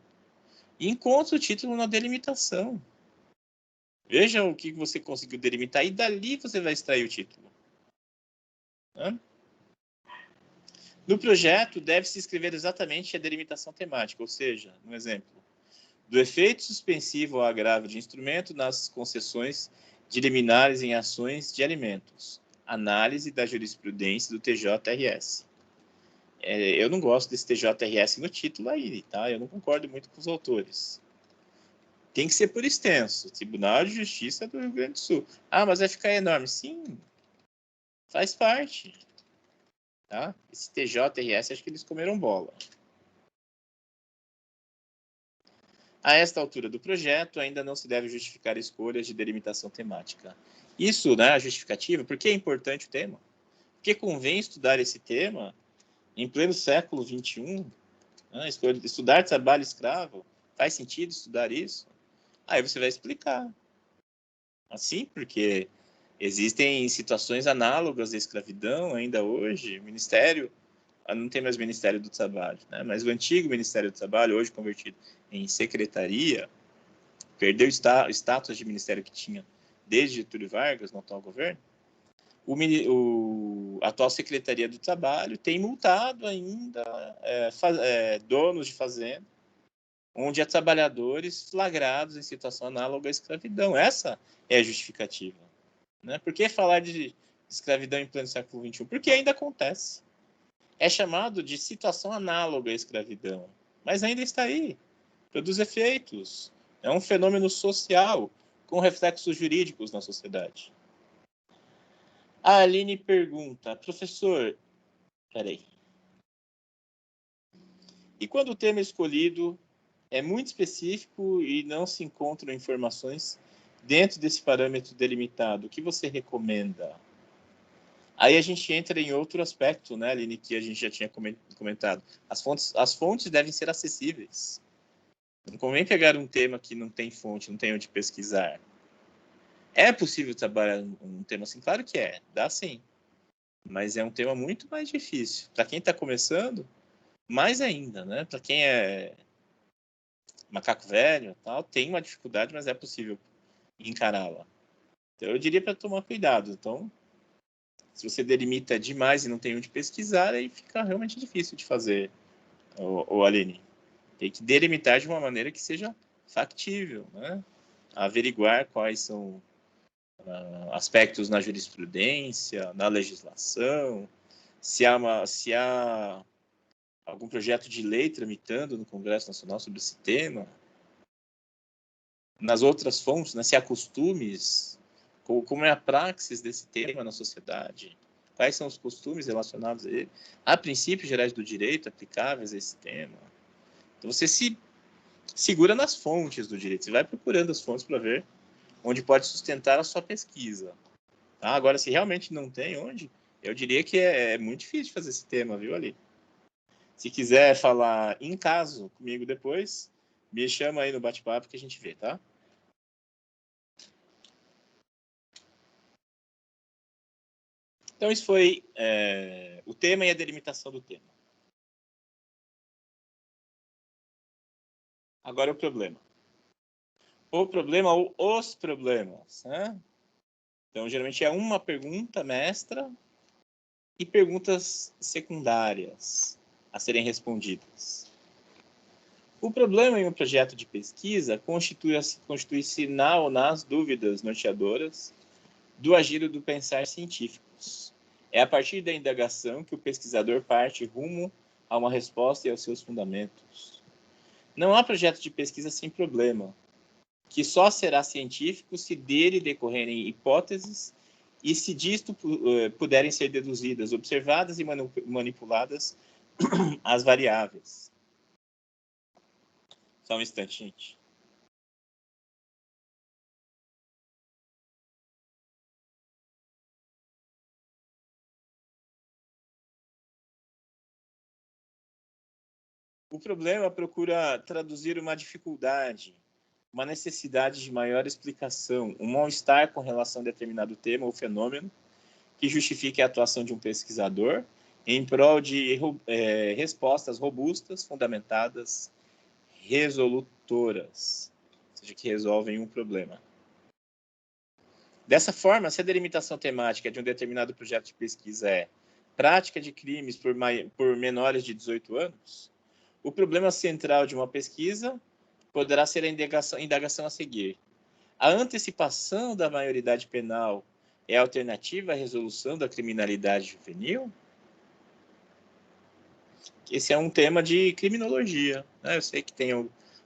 Encontre o título na delimitação. Veja o que você conseguiu delimitar e dali você vai extrair o título. No projeto, deve-se escrever exatamente a delimitação temática, ou seja, um exemplo, do efeito suspensivo ao agravo de instrumento nas concessões de liminares em ações de alimentos. Análise da jurisprudência do TJRS. Eu não gosto desse TJRS no título aí, tá? Eu não concordo muito com os autores. Tem que ser por extenso. Tribunal de Justiça do Rio Grande do Sul. Mas vai ficar enorme. Sim, faz parte. Tá? Esse TJRS, acho que eles comeram bola. A esta altura do projeto, ainda não se deve justificar escolhas de delimitação temática. Isso, né, a justificativa, por que é importante o tema? Porque convém estudar esse tema em pleno século XXI, né, estudar trabalho escravo, faz sentido estudar isso? Aí você vai explicar. Assim, porque existem situações análogas à escravidão ainda hoje, o Ministério, não tem mais Ministério do Trabalho, né? Mas o antigo Ministério do Trabalho, hoje convertido em secretaria, perdeu o status de ministério que tinha desde Getúlio Vargas, no atual governo. A atual Secretaria do Trabalho tem multado ainda donos de fazenda, onde há trabalhadores flagrados em situação análoga à escravidão. Essa é a justificativa. Né? Por que falar de escravidão em pleno século XXI? Porque ainda acontece. É chamado de situação análoga à escravidão, mas ainda está aí, produz efeitos. É um fenômeno social com reflexos jurídicos na sociedade. A Aline pergunta, professor, peraí. E quando o tema escolhido é muito específico e não se encontram informações dentro desse parâmetro delimitado, o que você recomenda? Aí a gente entra em outro aspecto, né, Aline, que a gente já tinha comentado. As fontes devem ser acessíveis. Não convém pegar um tema que não tem fonte, não tem onde pesquisar. É possível trabalhar um tema assim? Claro que é, dá sim. Mas é um tema muito mais difícil. Para quem está começando, mais ainda, né? Para quem é macaco velho, tal, tem uma dificuldade, mas é possível encará-la. Então, eu diria para tomar cuidado. Então, se você delimita demais e não tem onde pesquisar, aí fica realmente difícil de fazer, o Aline. Tem que delimitar de uma maneira que seja factível, né? Averiguar quais são aspectos na jurisprudência, na legislação, se há algum projeto de lei tramitando no Congresso Nacional sobre esse tema, nas outras fontes, né, se há costumes, como é a praxis desse tema na sociedade, quais são os costumes relacionados a ele, há princípios gerais do direito aplicáveis a esse tema. Então você se segura nas fontes do direito, você vai procurando as fontes para ver onde pode sustentar a sua pesquisa. Agora, se realmente não tem onde, Eu diria que é muito difícil fazer esse tema, viu, Ali? Se quiser falar em caso comigo depois, me chama aí no bate-papo que a gente vê, tá? Então, isso foi o tema e a delimitação do tema. Agora o problema. O problema ou os problemas, né? Então, geralmente é uma pergunta mestra e perguntas secundárias a serem respondidas. O problema em um projeto de pesquisa constitui sinal nas dúvidas norteadoras do agir do pensar científicos. É a partir da indagação que o pesquisador parte rumo a uma resposta e aos seus fundamentos. Não há projeto de pesquisa sem problema, que só será científico se dele decorrerem hipóteses e se disto puderem ser deduzidas, observadas e manipuladas as variáveis. Só um instante, gente. O problema procura traduzir uma dificuldade, uma necessidade de maior explicação, um mal-estar com relação a determinado tema ou fenômeno que justifique a atuação de um pesquisador em prol de respostas robustas, fundamentadas, resolutoras, ou seja, que resolvem um problema. Dessa forma, se a delimitação temática de um determinado projeto de pesquisa é prática de crimes por menores de 18 anos, o problema central de uma pesquisa poderá ser a indagação a seguir. A antecipação da maioridade penal é alternativa à resolução da criminalidade juvenil? Esse é um tema de criminologia, né? Eu sei que tem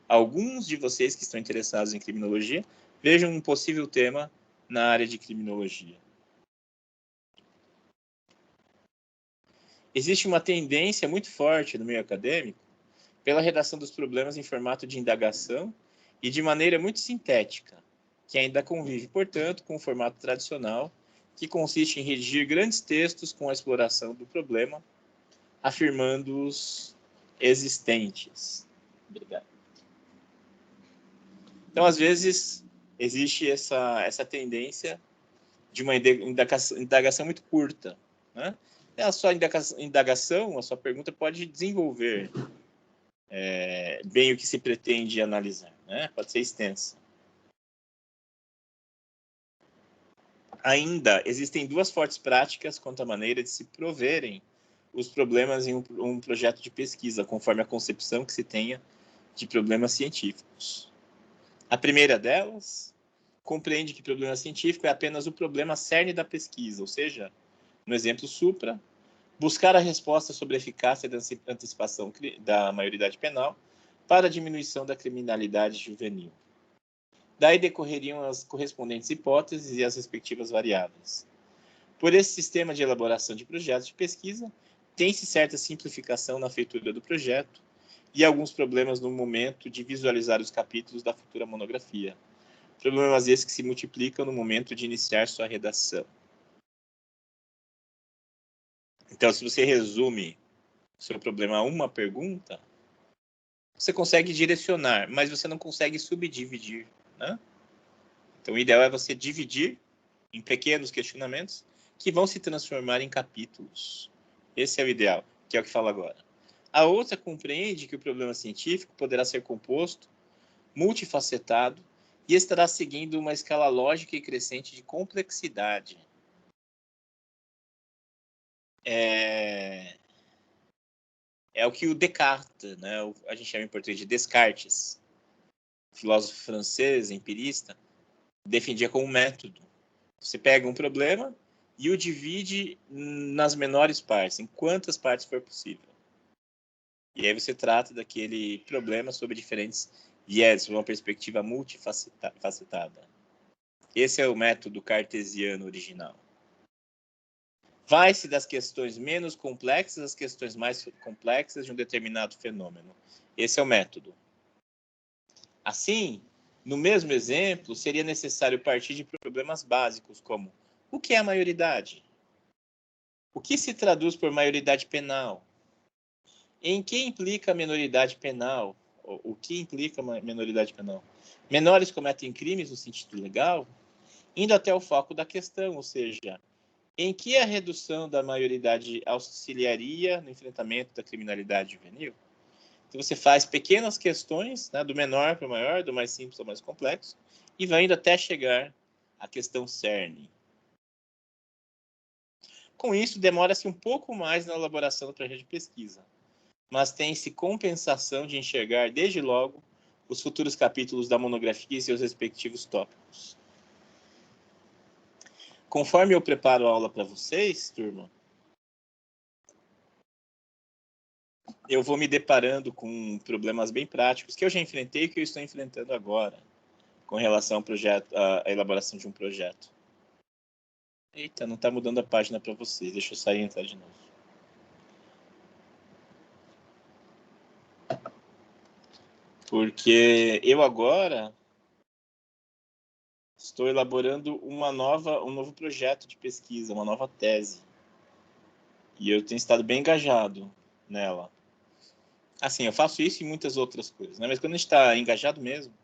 alguns de vocês que estão interessados em criminologia, vejam um possível tema na área de criminologia. Existe uma tendência muito forte no meio acadêmico pela redação dos problemas em formato de indagação e de maneira muito sintética, que ainda convive, portanto, com o formato tradicional, que consiste em redigir grandes textos com a exploração do problema, afirmando-os existentes. Obrigado. Então, às vezes, existe essa tendência de uma indagação muito curta, né? A sua indagação, a sua pergunta pode desenvolver bem o que se pretende analisar, né? Pode ser extensa. Ainda existem duas fortes práticas quanto à maneira de se proverem os problemas em um projeto de pesquisa, conforme a concepção que se tenha de problemas científicos. A primeira delas compreende que problema científico é apenas o problema cerne da pesquisa, ou seja, no exemplo supra, buscar a resposta sobre a eficácia da antecipação da maioridade penal para a diminuição da criminalidade juvenil. Daí decorreriam as correspondentes hipóteses e as respectivas variáveis. Por esse sistema de elaboração de projetos de pesquisa, tem-se certa simplificação na feitura do projeto e alguns problemas no momento de visualizar os capítulos da futura monografia. Problemas esses que se multiplicam no momento de iniciar sua redação. Então, se você resume o seu problema a uma pergunta, você consegue direcionar, mas você não consegue subdividir, né? Então, o ideal é você dividir em pequenos questionamentos que vão se transformar em capítulos. Esse é o ideal, que é o que falo agora. A outra compreende que o problema científico poderá ser composto, multifacetado, e estará seguindo uma escala lógica e crescente de complexidade. É o que o Descartes, né, a gente chama em português de Descartes, filósofo francês, empirista, defendia como método. Você pega um problema e o divide nas menores partes, em quantas partes for possível. E aí você trata daquele problema sob diferentes viés, uma perspectiva multifacetada. Esse é o método cartesiano original. Vai-se das questões menos complexas às questões mais complexas de um determinado fenômeno. Esse é o método. Assim, no mesmo exemplo, seria necessário partir de problemas básicos, como: o que é a maioridade? O que se traduz por maioridade penal? Em que implica a minoridade penal? O que implica a minoridade penal? Menores cometem crimes no sentido legal? Indo até o foco da questão, ou seja, em que a redução da maioridade auxiliaria no enfrentamento da criminalidade juvenil? Então, você faz pequenas questões, né, do menor para o maior, do mais simples ao mais complexo, e vai indo até chegar à questão cerne. Com isso, demora-se um pouco mais na elaboração do projeto de pesquisa, mas tem-se compensação de enxergar, desde logo, os futuros capítulos da monografia e seus respectivos tópicos. Conforme eu preparo a aula para vocês, turma, eu vou me deparando com problemas bem práticos que eu já enfrentei e que eu estou enfrentando agora, com relação ao projeto, à elaboração de um projeto. Eita, não está mudando a página para vocês. Deixa eu sair e entrar de novo. Porque eu agora estou elaborando um novo projeto de pesquisa, uma nova tese. E eu tenho estado bem engajado nela. Assim, eu faço isso e muitas outras coisas, né? Mas quando a gente está engajado mesmo,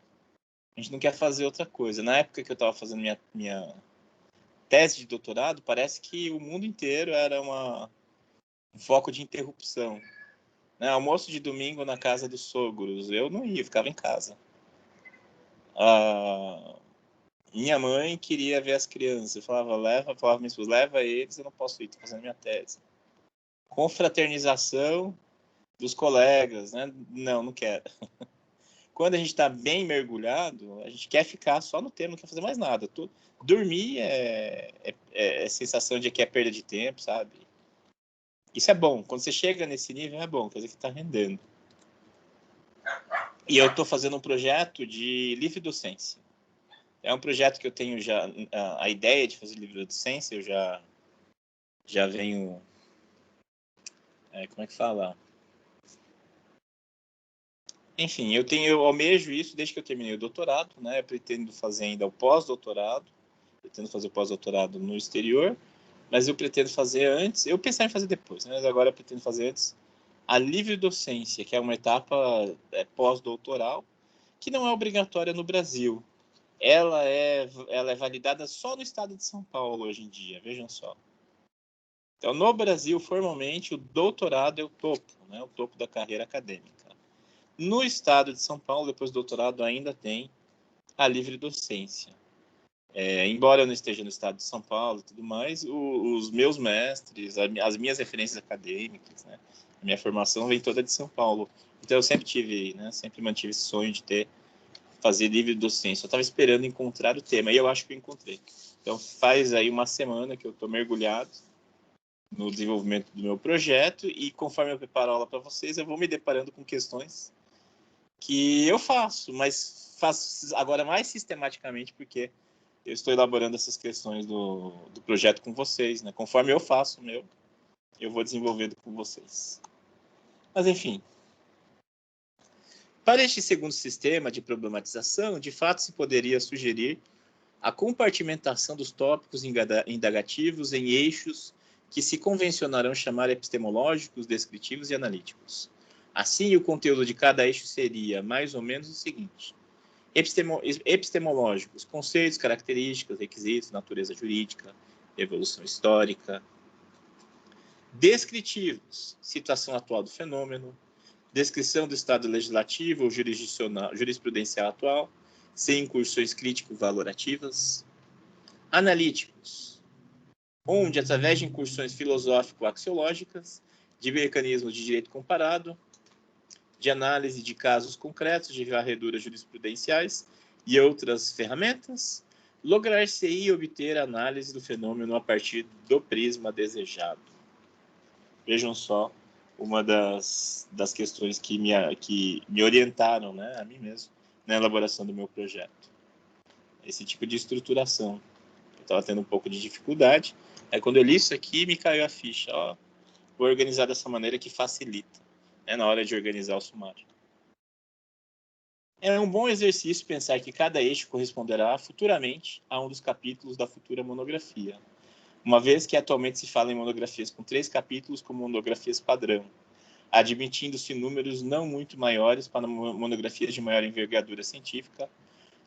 a gente não quer fazer outra coisa. Na época que eu estava fazendo minha tese de doutorado, parece que o mundo inteiro era um foco de interrupção. Né? Almoço de domingo na casa dos sogros, eu não ia, eu ficava em casa. Minha mãe queria ver as crianças, eu falava pra minha esposa, leva eles, eu não posso ir, estou fazendo minha tese. Confraternização dos colegas, né? Não quero. Quando a gente está bem mergulhado, a gente quer ficar só no tema, não quer fazer mais nada. Dormir é sensação de que é perda de tempo, sabe? Isso é bom. Quando você chega nesse nível, é bom, quer dizer que está rendendo. E eu estou fazendo um projeto de livre docência. É um projeto que eu tenho já... A ideia de fazer livre docência, eu já venho... como é que fala? Enfim, eu almejo isso desde que eu terminei o doutorado, né? Eu pretendo fazer ainda o pós-doutorado. Pretendo fazer o pós-doutorado no exterior. Mas eu pretendo fazer antes... Eu pensava em fazer depois, né? Mas agora eu pretendo fazer antes a livre docência, que é uma etapa pós-doutoral, que não é obrigatória no Brasil. Ela é validada só no estado de São Paulo hoje em dia, vejam só. Então, no Brasil, formalmente, o doutorado é o topo, né? O topo da carreira acadêmica. No estado de São Paulo, depois do doutorado, ainda tem a livre docência. Embora eu não esteja no estado de São Paulo e tudo mais, os meus mestres, as minhas referências acadêmicas, né? A minha formação vem toda de São Paulo. Então, eu sempre mantive esse sonho de fazer livre docência. Eu estava esperando encontrar o tema, e eu acho que eu encontrei. Então, faz aí uma semana que eu estou mergulhado no desenvolvimento do meu projeto, e conforme eu preparo a aula para vocês, eu vou me deparando com questões que eu faço, mas faço agora mais sistematicamente, porque eu estou elaborando essas questões do projeto com vocês, né? Conforme eu faço o meu, eu vou desenvolvendo com vocês. Mas, enfim. Para este segundo sistema de problematização, de fato se poderia sugerir a compartimentação dos tópicos indagativos em eixos que se convencionarão chamar epistemológicos, descritivos e analíticos. Assim, o conteúdo de cada eixo seria mais ou menos o seguinte: epistemológicos, conceitos, características, requisitos, natureza jurídica, evolução histórica. Descritivos, situação atual do fenômeno, descrição do estado legislativo ou jurisprudencial atual, sem incursões crítico-valorativas. Analíticos, onde, através de incursões filosófico-axiológicas, de mecanismos de direito comparado, de análise de casos concretos, de varreduras jurisprudenciais e outras ferramentas, lograr-se-ia obter a análise do fenômeno a partir do prisma desejado. Vejam só uma das questões que me orientaram, né, a mim mesmo, na elaboração do meu projeto. Esse tipo de estruturação. Eu estava tendo um pouco de dificuldade. Aí, quando eu li isso aqui, me caiu a ficha. Vou organizar dessa maneira que facilita, né, na hora de organizar o sumário. É um bom exercício pensar que cada eixo corresponderá futuramente a um dos capítulos da futura monografia. uma vez que atualmente se fala em monografias com 3 capítulos como monografias padrão, admitindo-se números não muito maiores para monografias de maior envergadura científica,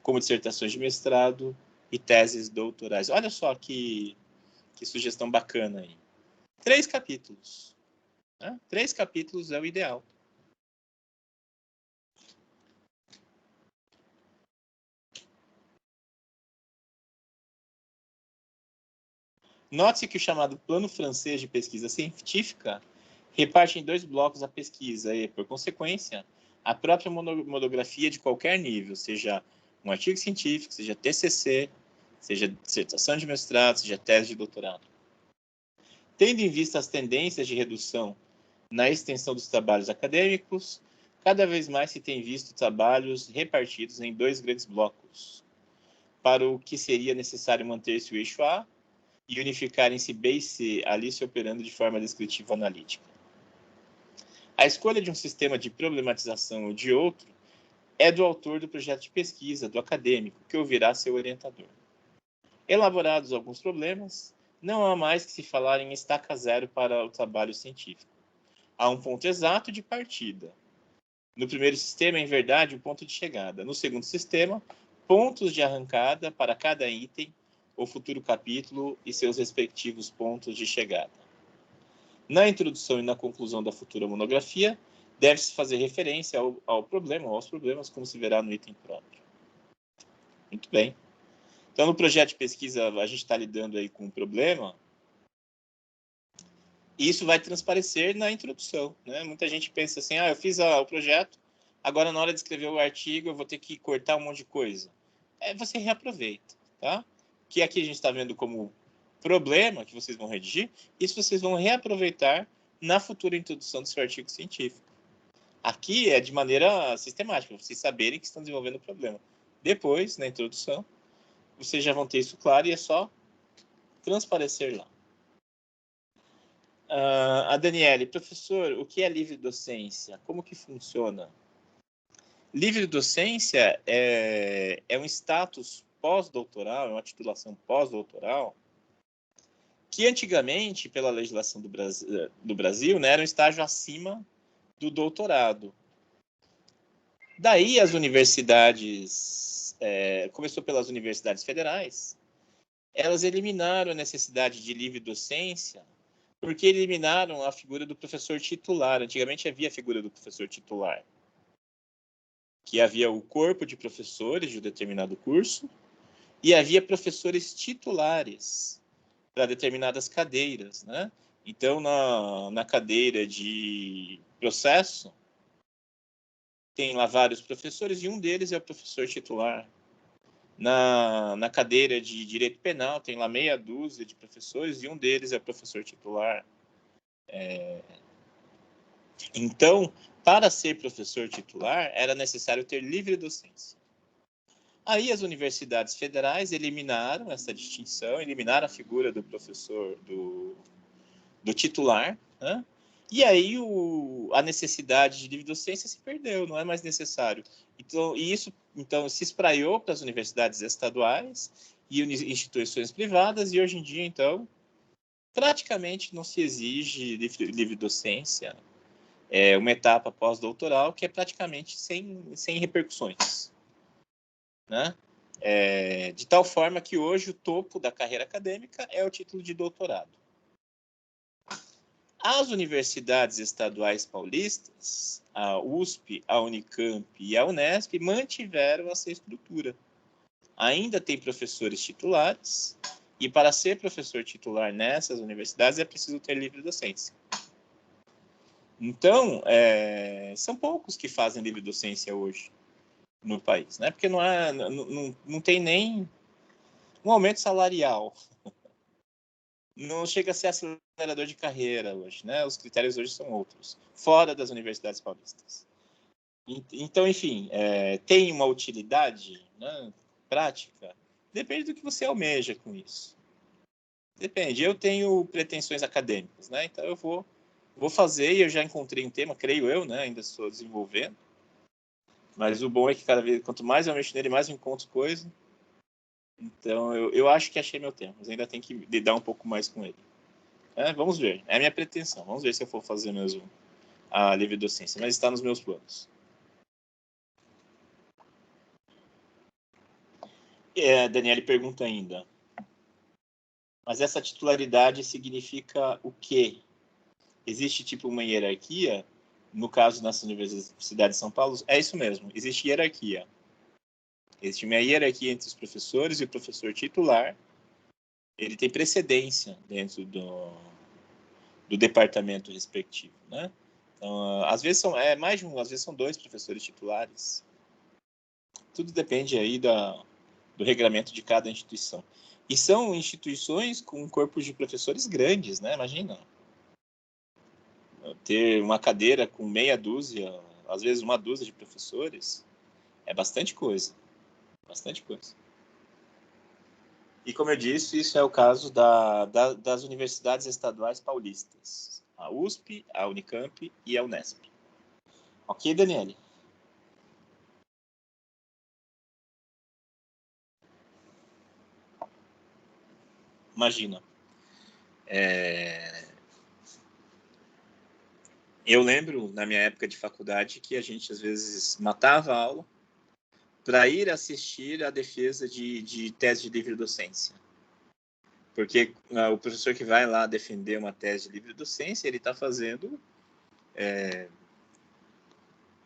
como dissertações de mestrado e teses doutorais. Olha só que sugestão bacana aí. 3 capítulos. Né? 3 capítulos é o ideal. Note-se que o chamado Plano Francês de Pesquisa Científica reparte em 2 blocos a pesquisa e, por consequência, a própria monografia de qualquer nível, seja um artigo científico, seja TCC, seja dissertação de mestrado, seja tese de doutorado. Tendo em vista as tendências de redução na extensão dos trabalhos acadêmicos, cada vez mais se tem visto trabalhos repartidos em 2 grandes blocos, para o que seria necessário manter-se o eixo A e unificarem-se B e C, ali se operando de forma descritiva analítica. A escolha de um sistema de problematização ou de outro é do autor do projeto de pesquisa, do acadêmico, que ouvirá seu orientador. Elaborados alguns problemas, não há mais que se falar em estaca zero para o trabalho científico. Há um ponto exato de partida. No primeiro sistema, em verdade, o ponto de chegada. No segundo sistema, pontos de arrancada para cada item, o futuro capítulo e seus respectivos pontos de chegada. Na introdução e na conclusão da futura monografia, deve-se fazer referência ao problema, ou aos problemas, como se verá no item próprio. Muito bem. Então, no projeto de pesquisa, a gente está lidando aí com um problema, e isso vai transparecer na introdução. Né? Muita gente pensa assim, eu fiz o projeto, agora na hora de escrever o artigo eu vou ter que cortar um monte de coisa. Você reaproveita, tá? Que aqui a gente está vendo como problema que vocês vão redigir, isso vocês vão reaproveitar na futura introdução do seu artigo científico. Aqui é de maneira sistemática, vocês saberem que estão desenvolvendo o problema. Depois, na introdução, vocês já vão ter isso claro e é só transparecer lá. A Daniele, professor, o que é livre docência? Como que funciona? Livre docência é um status pós-doutoral, é uma titulação pós-doutoral, que antigamente, pela legislação do Brasil, né, era um estágio acima do doutorado. Daí as universidades, começou pelas universidades federais, elas eliminaram a necessidade de livre docência, porque eliminaram a figura do professor titular. Antigamente havia a figura do professor titular, que havia o corpo de professores de um determinado curso e havia professores titulares para determinadas cadeiras, né? Então, na cadeira de processo, tem lá vários professores e um deles é o professor titular. Na cadeira de direito penal, tem lá meia dúzia de professores e um deles é o professor titular. Então, para ser professor titular, era necessário ter livre docência. Aí as universidades federais eliminaram essa distinção, eliminaram a figura do professor, do titular, né? E aí a necessidade de livre docência se perdeu, não é mais necessário. Então, isso se espraiou para as universidades estaduais e instituições privadas, e hoje em dia, então, praticamente não se exige livre docência. É uma etapa pós-doutoral que é praticamente sem repercussões, né? De tal forma que hoje o topo da carreira acadêmica é o título de doutorado. As universidades estaduais paulistas, a USP, a Unicamp e a Unesp, mantiveram essa estrutura. Ainda tem professores titulares, e para ser professor titular nessas universidades é preciso ter livre docência. Então, são poucos que fazem livre docência hoje no país, né? Porque não tem nem um aumento salarial. Não chega a ser acelerador de carreira hoje, né? Os critérios hoje são outros, fora das universidades paulistas. Então, enfim, tem uma utilidade, né, prática? Depende do que você almeja com isso. Depende. Eu tenho pretensões acadêmicas, né? Então eu vou fazer, e eu já encontrei um tema, creio eu, né? Ainda estou desenvolvendo. Mas o bom é que cada vez, quanto mais eu mexo nele, mais eu encontro coisa. Então, eu acho que achei meu tema, mas ainda tem que lidar um pouco mais com ele. Vamos ver. É a minha pretensão. Vamos ver se eu for fazer mesmo a livre docência, mas está nos meus planos. Daniele pergunta ainda. Mas essa titularidade significa o quê? Existe tipo uma hierarquia? No caso, nessa Universidade de São Paulo, é isso mesmo. Existe hierarquia. Existe uma hierarquia entre os professores e o professor titular. Ele tem precedência dentro do departamento respectivo, né? Então, às vezes são mais de um, às vezes são 2 professores titulares. Tudo depende aí do regramento de cada instituição. E são instituições com corpos de professores grandes, né? Imagina. Ter uma cadeira com meia dúzia, às vezes uma dúzia de professores, é bastante coisa. Bastante coisa. E, como eu disse, isso é o caso das universidades estaduais paulistas. A USP, a Unicamp e a Unesp. Ok, Daniele? Imagina. Eu lembro, na minha época de faculdade, que a gente, às vezes, matava a aula para ir assistir a defesa de tese de livre docência. Porque o professor que vai lá defender uma tese de livre docência, ele está fazendo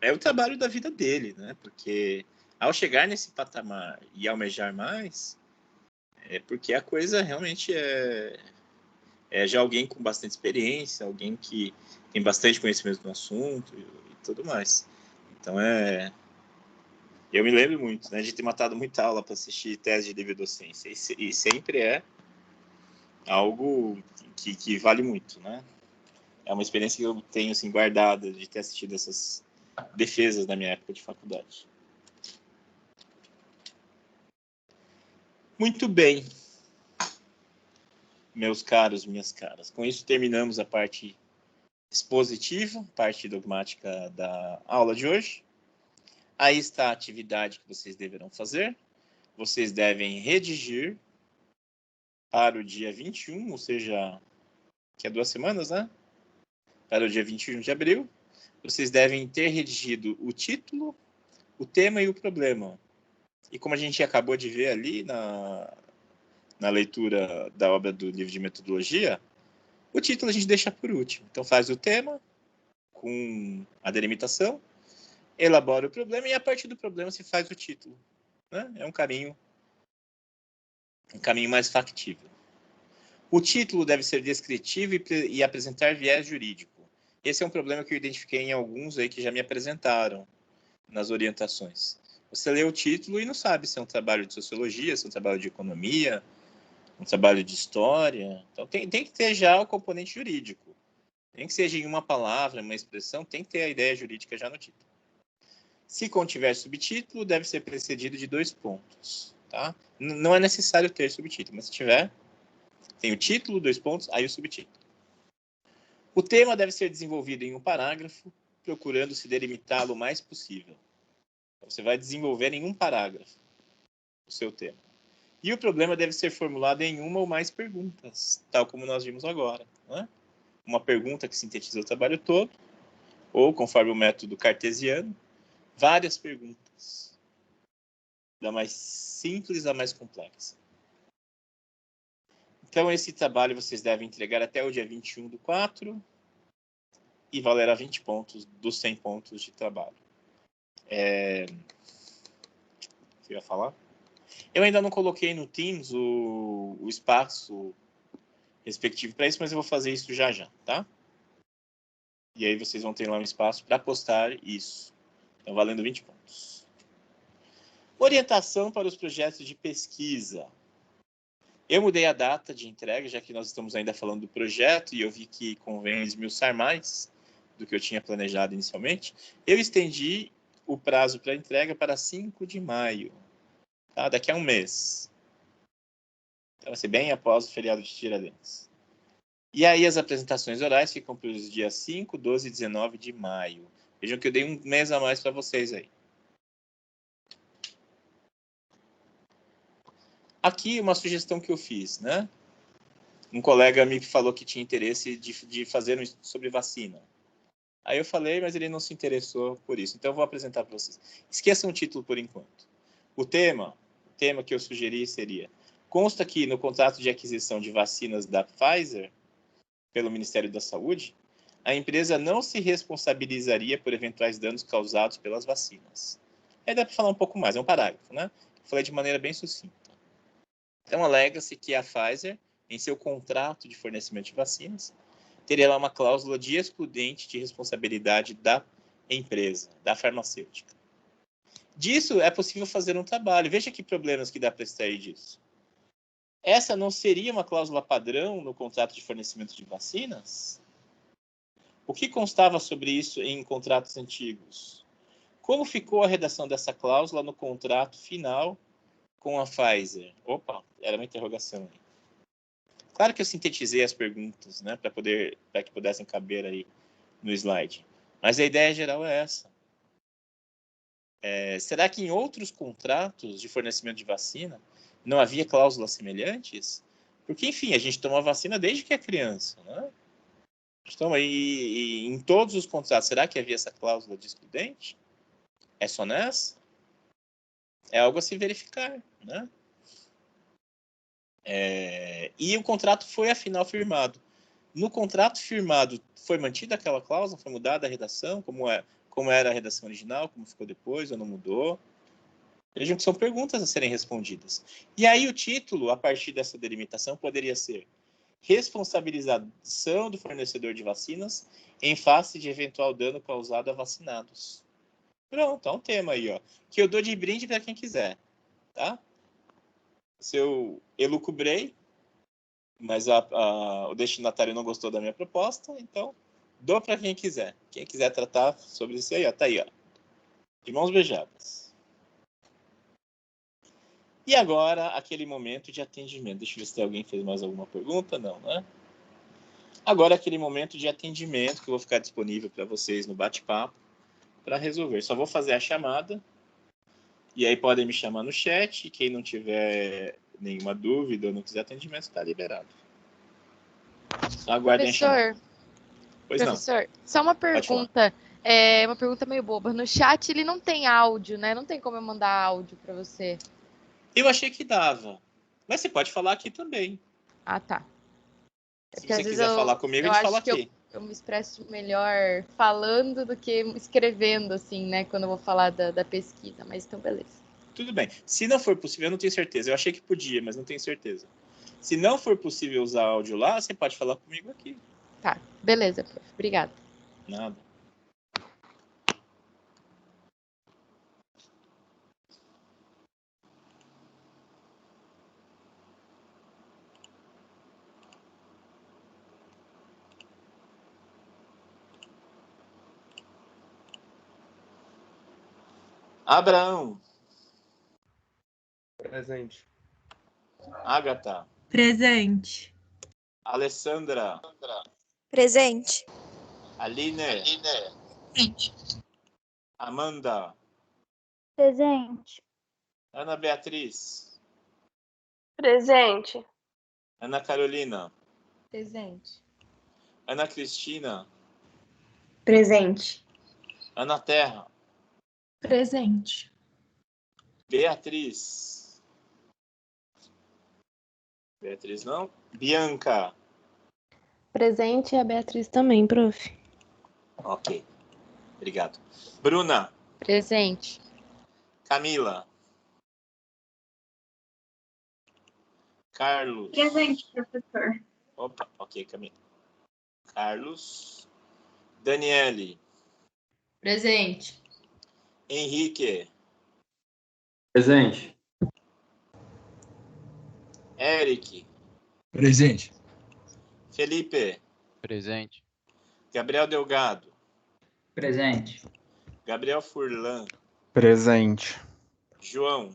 o trabalho da vida dele, né? Porque ao chegar nesse patamar e almejar mais, é porque a coisa realmente é já alguém com bastante experiência, alguém que tem bastante conhecimento no assunto e tudo mais. Então, eu me lembro muito, né, de ter matado muita aula para assistir tese de livre docência. E sempre é algo que vale muito, né? É uma experiência que eu tenho assim, guardada de ter assistido essas defesas na minha época de faculdade. Muito bem, meus caros, minhas caras. Com isso terminamos a parte expositiva, parte dogmática da aula de hoje. Aí está a atividade que vocês deverão fazer. Vocês devem redigir para o dia 21, ou seja, que é 2 semanas, né? Para o dia 21 de abril. Vocês devem ter redigido o título, o tema e o problema. E como a gente acabou de ver ali na leitura da obra do livro de metodologia, o título a gente deixa por último. Então faz o tema com a delimitação, elabora o problema e a partir do problema se faz o título. Né? É um caminho mais factível. O título deve ser descritivo e apresentar viés jurídico. Esse é um problema que eu identifiquei em alguns aí que já me apresentaram nas orientações. Você lê o título e não sabe se é um trabalho de sociologia, se é um trabalho de economia, um trabalho de história. Então, tem que ter já o componente jurídico. Nem que seja em uma palavra, uma expressão, tem que ter a ideia jurídica já no título. Se contiver subtítulo, deve ser precedido de 2 pontos. Tá? Não é necessário ter subtítulo, mas se tiver, tem o título, 2 pontos, aí o subtítulo. O tema deve ser desenvolvido em um parágrafo, procurando se delimitá-lo o mais possível. Você vai desenvolver em um parágrafo o seu tema. E o problema deve ser formulado em uma ou mais perguntas, tal como nós vimos agora. Né? Uma pergunta que sintetiza o trabalho todo, ou, conforme o método cartesiano, várias perguntas, da mais simples à mais complexa. Então, esse trabalho vocês devem entregar até o dia 21/4 e valerá 20 pontos dos 100 pontos de trabalho. Você ia falar? Eu ainda não coloquei no Teams o espaço respectivo para isso, mas eu vou fazer isso já, tá? E aí vocês vão ter lá um espaço para postar isso. Então, valendo 20 pontos. Orientação para os projetos de pesquisa. Eu mudei a data de entrega, já que nós estamos ainda falando do projeto, e eu vi que convém esmiuçar mais do que eu tinha planejado inicialmente. Eu estendi o prazo para entrega para 5 de maio, tá? Daqui a um mês. Então, vai ser bem após o feriado de Tiradentes. E aí as apresentações orais ficam para os dias 5, 12 e 19 de maio. Vejam que eu dei um mês a mais para vocês aí. Aqui, uma sugestão que eu fiz, né? Um colega me falou que tinha interesse de fazer um estudo sobre vacina. Aí eu falei, mas ele não se interessou por isso. Então, eu vou apresentar para vocês. Esqueçam o título por enquanto. O tema que eu sugeri seria: consta que no contrato de aquisição de vacinas da Pfizer, pelo Ministério da Saúde, a empresa não se responsabilizaria por eventuais danos causados pelas vacinas. Aí dá para falar um pouco mais, é um parágrafo, né? Eu falei de maneira bem sucinta. Então, alega-se que a Pfizer, em seu contrato de fornecimento de vacinas, teria lá uma cláusula de excludente de responsabilidade da empresa, da farmacêutica. Disso é possível fazer um trabalho. Veja que problemas que dá para extrair disso. Essa não seria uma cláusula padrão no contrato de fornecimento de vacinas? O que constava sobre isso em contratos antigos? Como ficou a redação dessa cláusula no contrato final com a Pfizer? Opa, era uma interrogação aí. Claro que eu sintetizei as perguntas, né, para que pudessem caber aí no slide. Mas a ideia geral é essa. Será que em outros contratos de fornecimento de vacina não havia cláusulas semelhantes? Porque, enfim, a gente toma vacina desde que é criança, né? Então, e em todos os contratos, será que havia essa cláusula de excludente? É só nessa? É algo a se verificar, né? E o contrato foi, afinal, firmado. No contrato firmado, foi mantida aquela cláusula? Foi mudada a redação? Como era a redação original? Como ficou depois? Ou não mudou? Vejam que são perguntas a serem respondidas. E aí o título, a partir dessa delimitação, poderia ser: responsabilização do fornecedor de vacinas em face de eventual dano causado a vacinados. Pronto, é um tema aí, ó, que eu dou de brinde para quem quiser, tá? Se eu elucubrei, mas o destinatário não gostou da minha proposta, então dou para quem quiser. Quem quiser tratar sobre isso aí, ó, tá aí, ó, de mãos beijadas. E agora, aquele momento de atendimento. Deixa eu ver se alguém fez mais alguma pergunta. Não, né? Agora, aquele momento de atendimento que eu vou ficar disponível para vocês no bate-papo para resolver. Só vou fazer a chamada. E aí podem me chamar no chat. Quem não tiver nenhuma dúvida ou não quiser atendimento, está liberado. Aguardem a chamada. Pois professor, não. Só uma pergunta. Uma pergunta meio boba. No chat ele não tem áudio, né? Não tem como eu mandar áudio para você. Eu achei que dava. Mas você pode falar aqui também. Ah, tá. Se você quiser falar comigo, a gente fala aqui. Eu me expresso melhor falando do que escrevendo, assim, né? Quando eu vou falar da pesquisa. Mas então, beleza. Tudo bem. Se não for possível, eu não tenho certeza. Eu achei que podia, mas não tenho certeza. Se não for possível usar áudio lá, você pode falar comigo aqui. Tá, beleza, prof. Obrigada. Nada. Abraão. Presente. Agatha. Presente. Alessandra. Presente. Aline. Presente. Amanda. Presente. Ana Beatriz. Presente. Ana Carolina. Presente. Ana Cristina. Presente. Ana Terra. Presente. Beatriz. Beatriz não. Bianca. Presente e a Beatriz também, prof. Ok. Obrigado. Bruna. Presente. Camila. Carlos. Presente, professor. Opa, ok, Camila. Carlos. Daniele. Presente. Henrique. Presente. Eric. Presente. Felipe. Presente. Gabriel Delgado. Presente. Gabriel Furlan. Presente. João.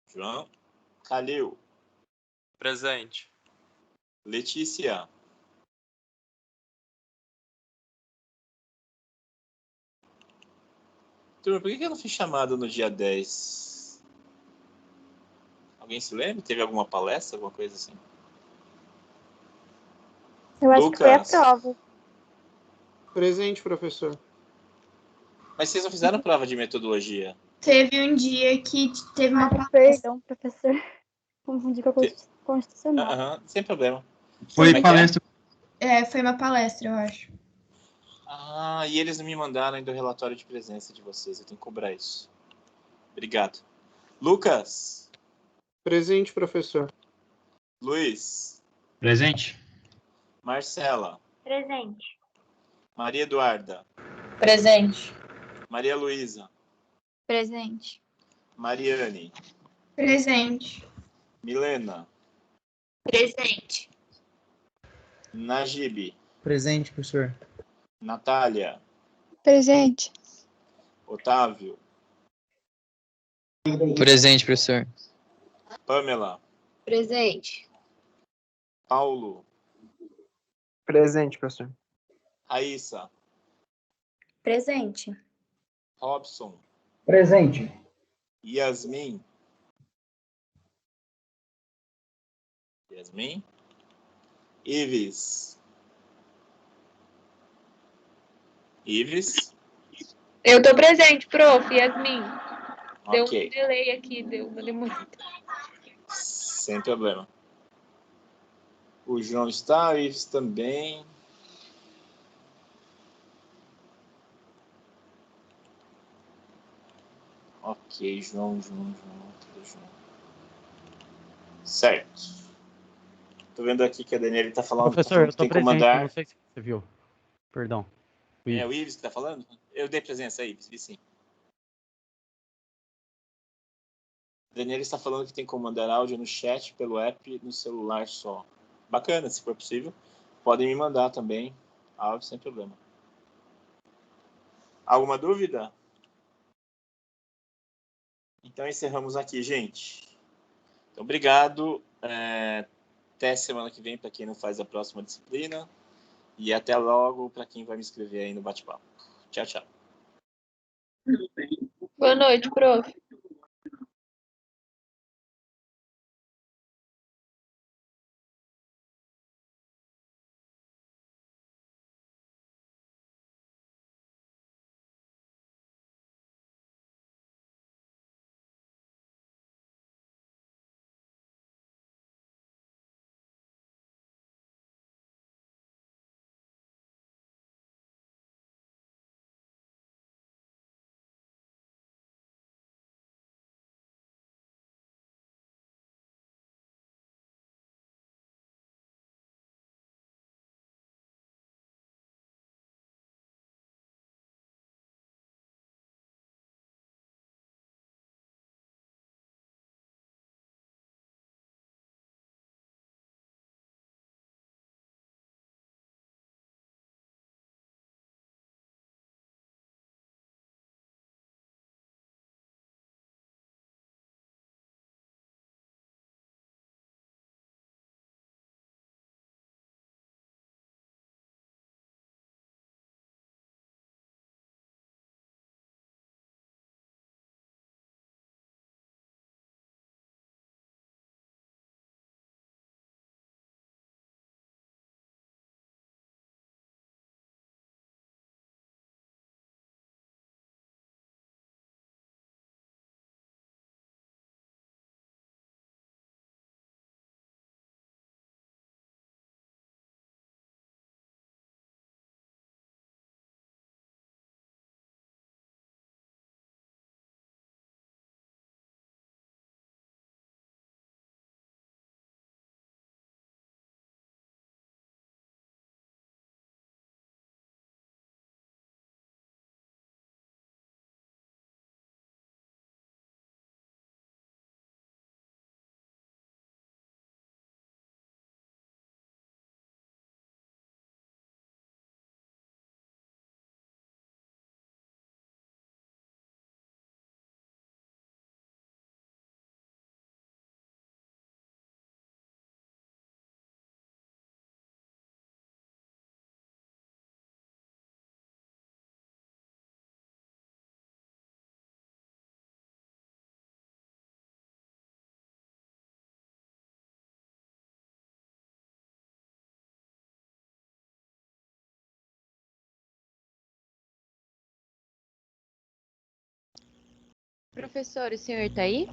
João. Calil. Presente. Letícia. Turma, por que eu não fiz chamada no dia 10? Alguém se lembra? Teve alguma palestra, alguma coisa assim? Eu acho que foi a Lucas. prova. Presente, professor. Mas vocês não fizeram prova de metodologia? Teve um dia que teve uma palestra. Perdão, professor. Confundi com a constitucional. Aham, sem problema. Foi Como é que é? palestra. Foi uma palestra, eu acho. Ah, e eles não me mandaram ainda o relatório de presença de vocês. Eu tenho que cobrar isso. Obrigado. Lucas. Presente, professor. Luiz. Presente. Marcela. Presente. Maria Eduarda. Presente. Maria Luísa. Presente. Mariane. Presente. Milena. Presente. Najib. Presente, professor. Natália. Presente. Otávio. Presente, professor. Pamela. Presente. Paulo. Presente, professor. Raíssa. Presente. Robson. Presente. Yasmin. Yasmin. Ives. Ives. Eu tô presente, prof. Yasmin. Deu um Ok. delay aqui, deu uma demora. Sem problema. O João está, o Ives também. Ok, João, tudo João. Certo. Tô vendo aqui que a Daniela tá falando, Professor, eu que tô tem que presente, comandar. não sei se você viu. Perdão. É o Ives que tá falando? Eu dei presença, Ives, vi sim. A Daniela está falando que tem que comandar áudio no chat, pelo app, no celular só. Bacana, se for possível. Podem me mandar também áudio sem problema. Alguma dúvida? Então encerramos aqui, gente. Então, obrigado. Até semana que vem para quem não faz a próxima disciplina. E até logo para quem vai me inscrever aí no bate-papo. Tchau, tchau. Boa noite, prof. Professor, o senhor tá aí?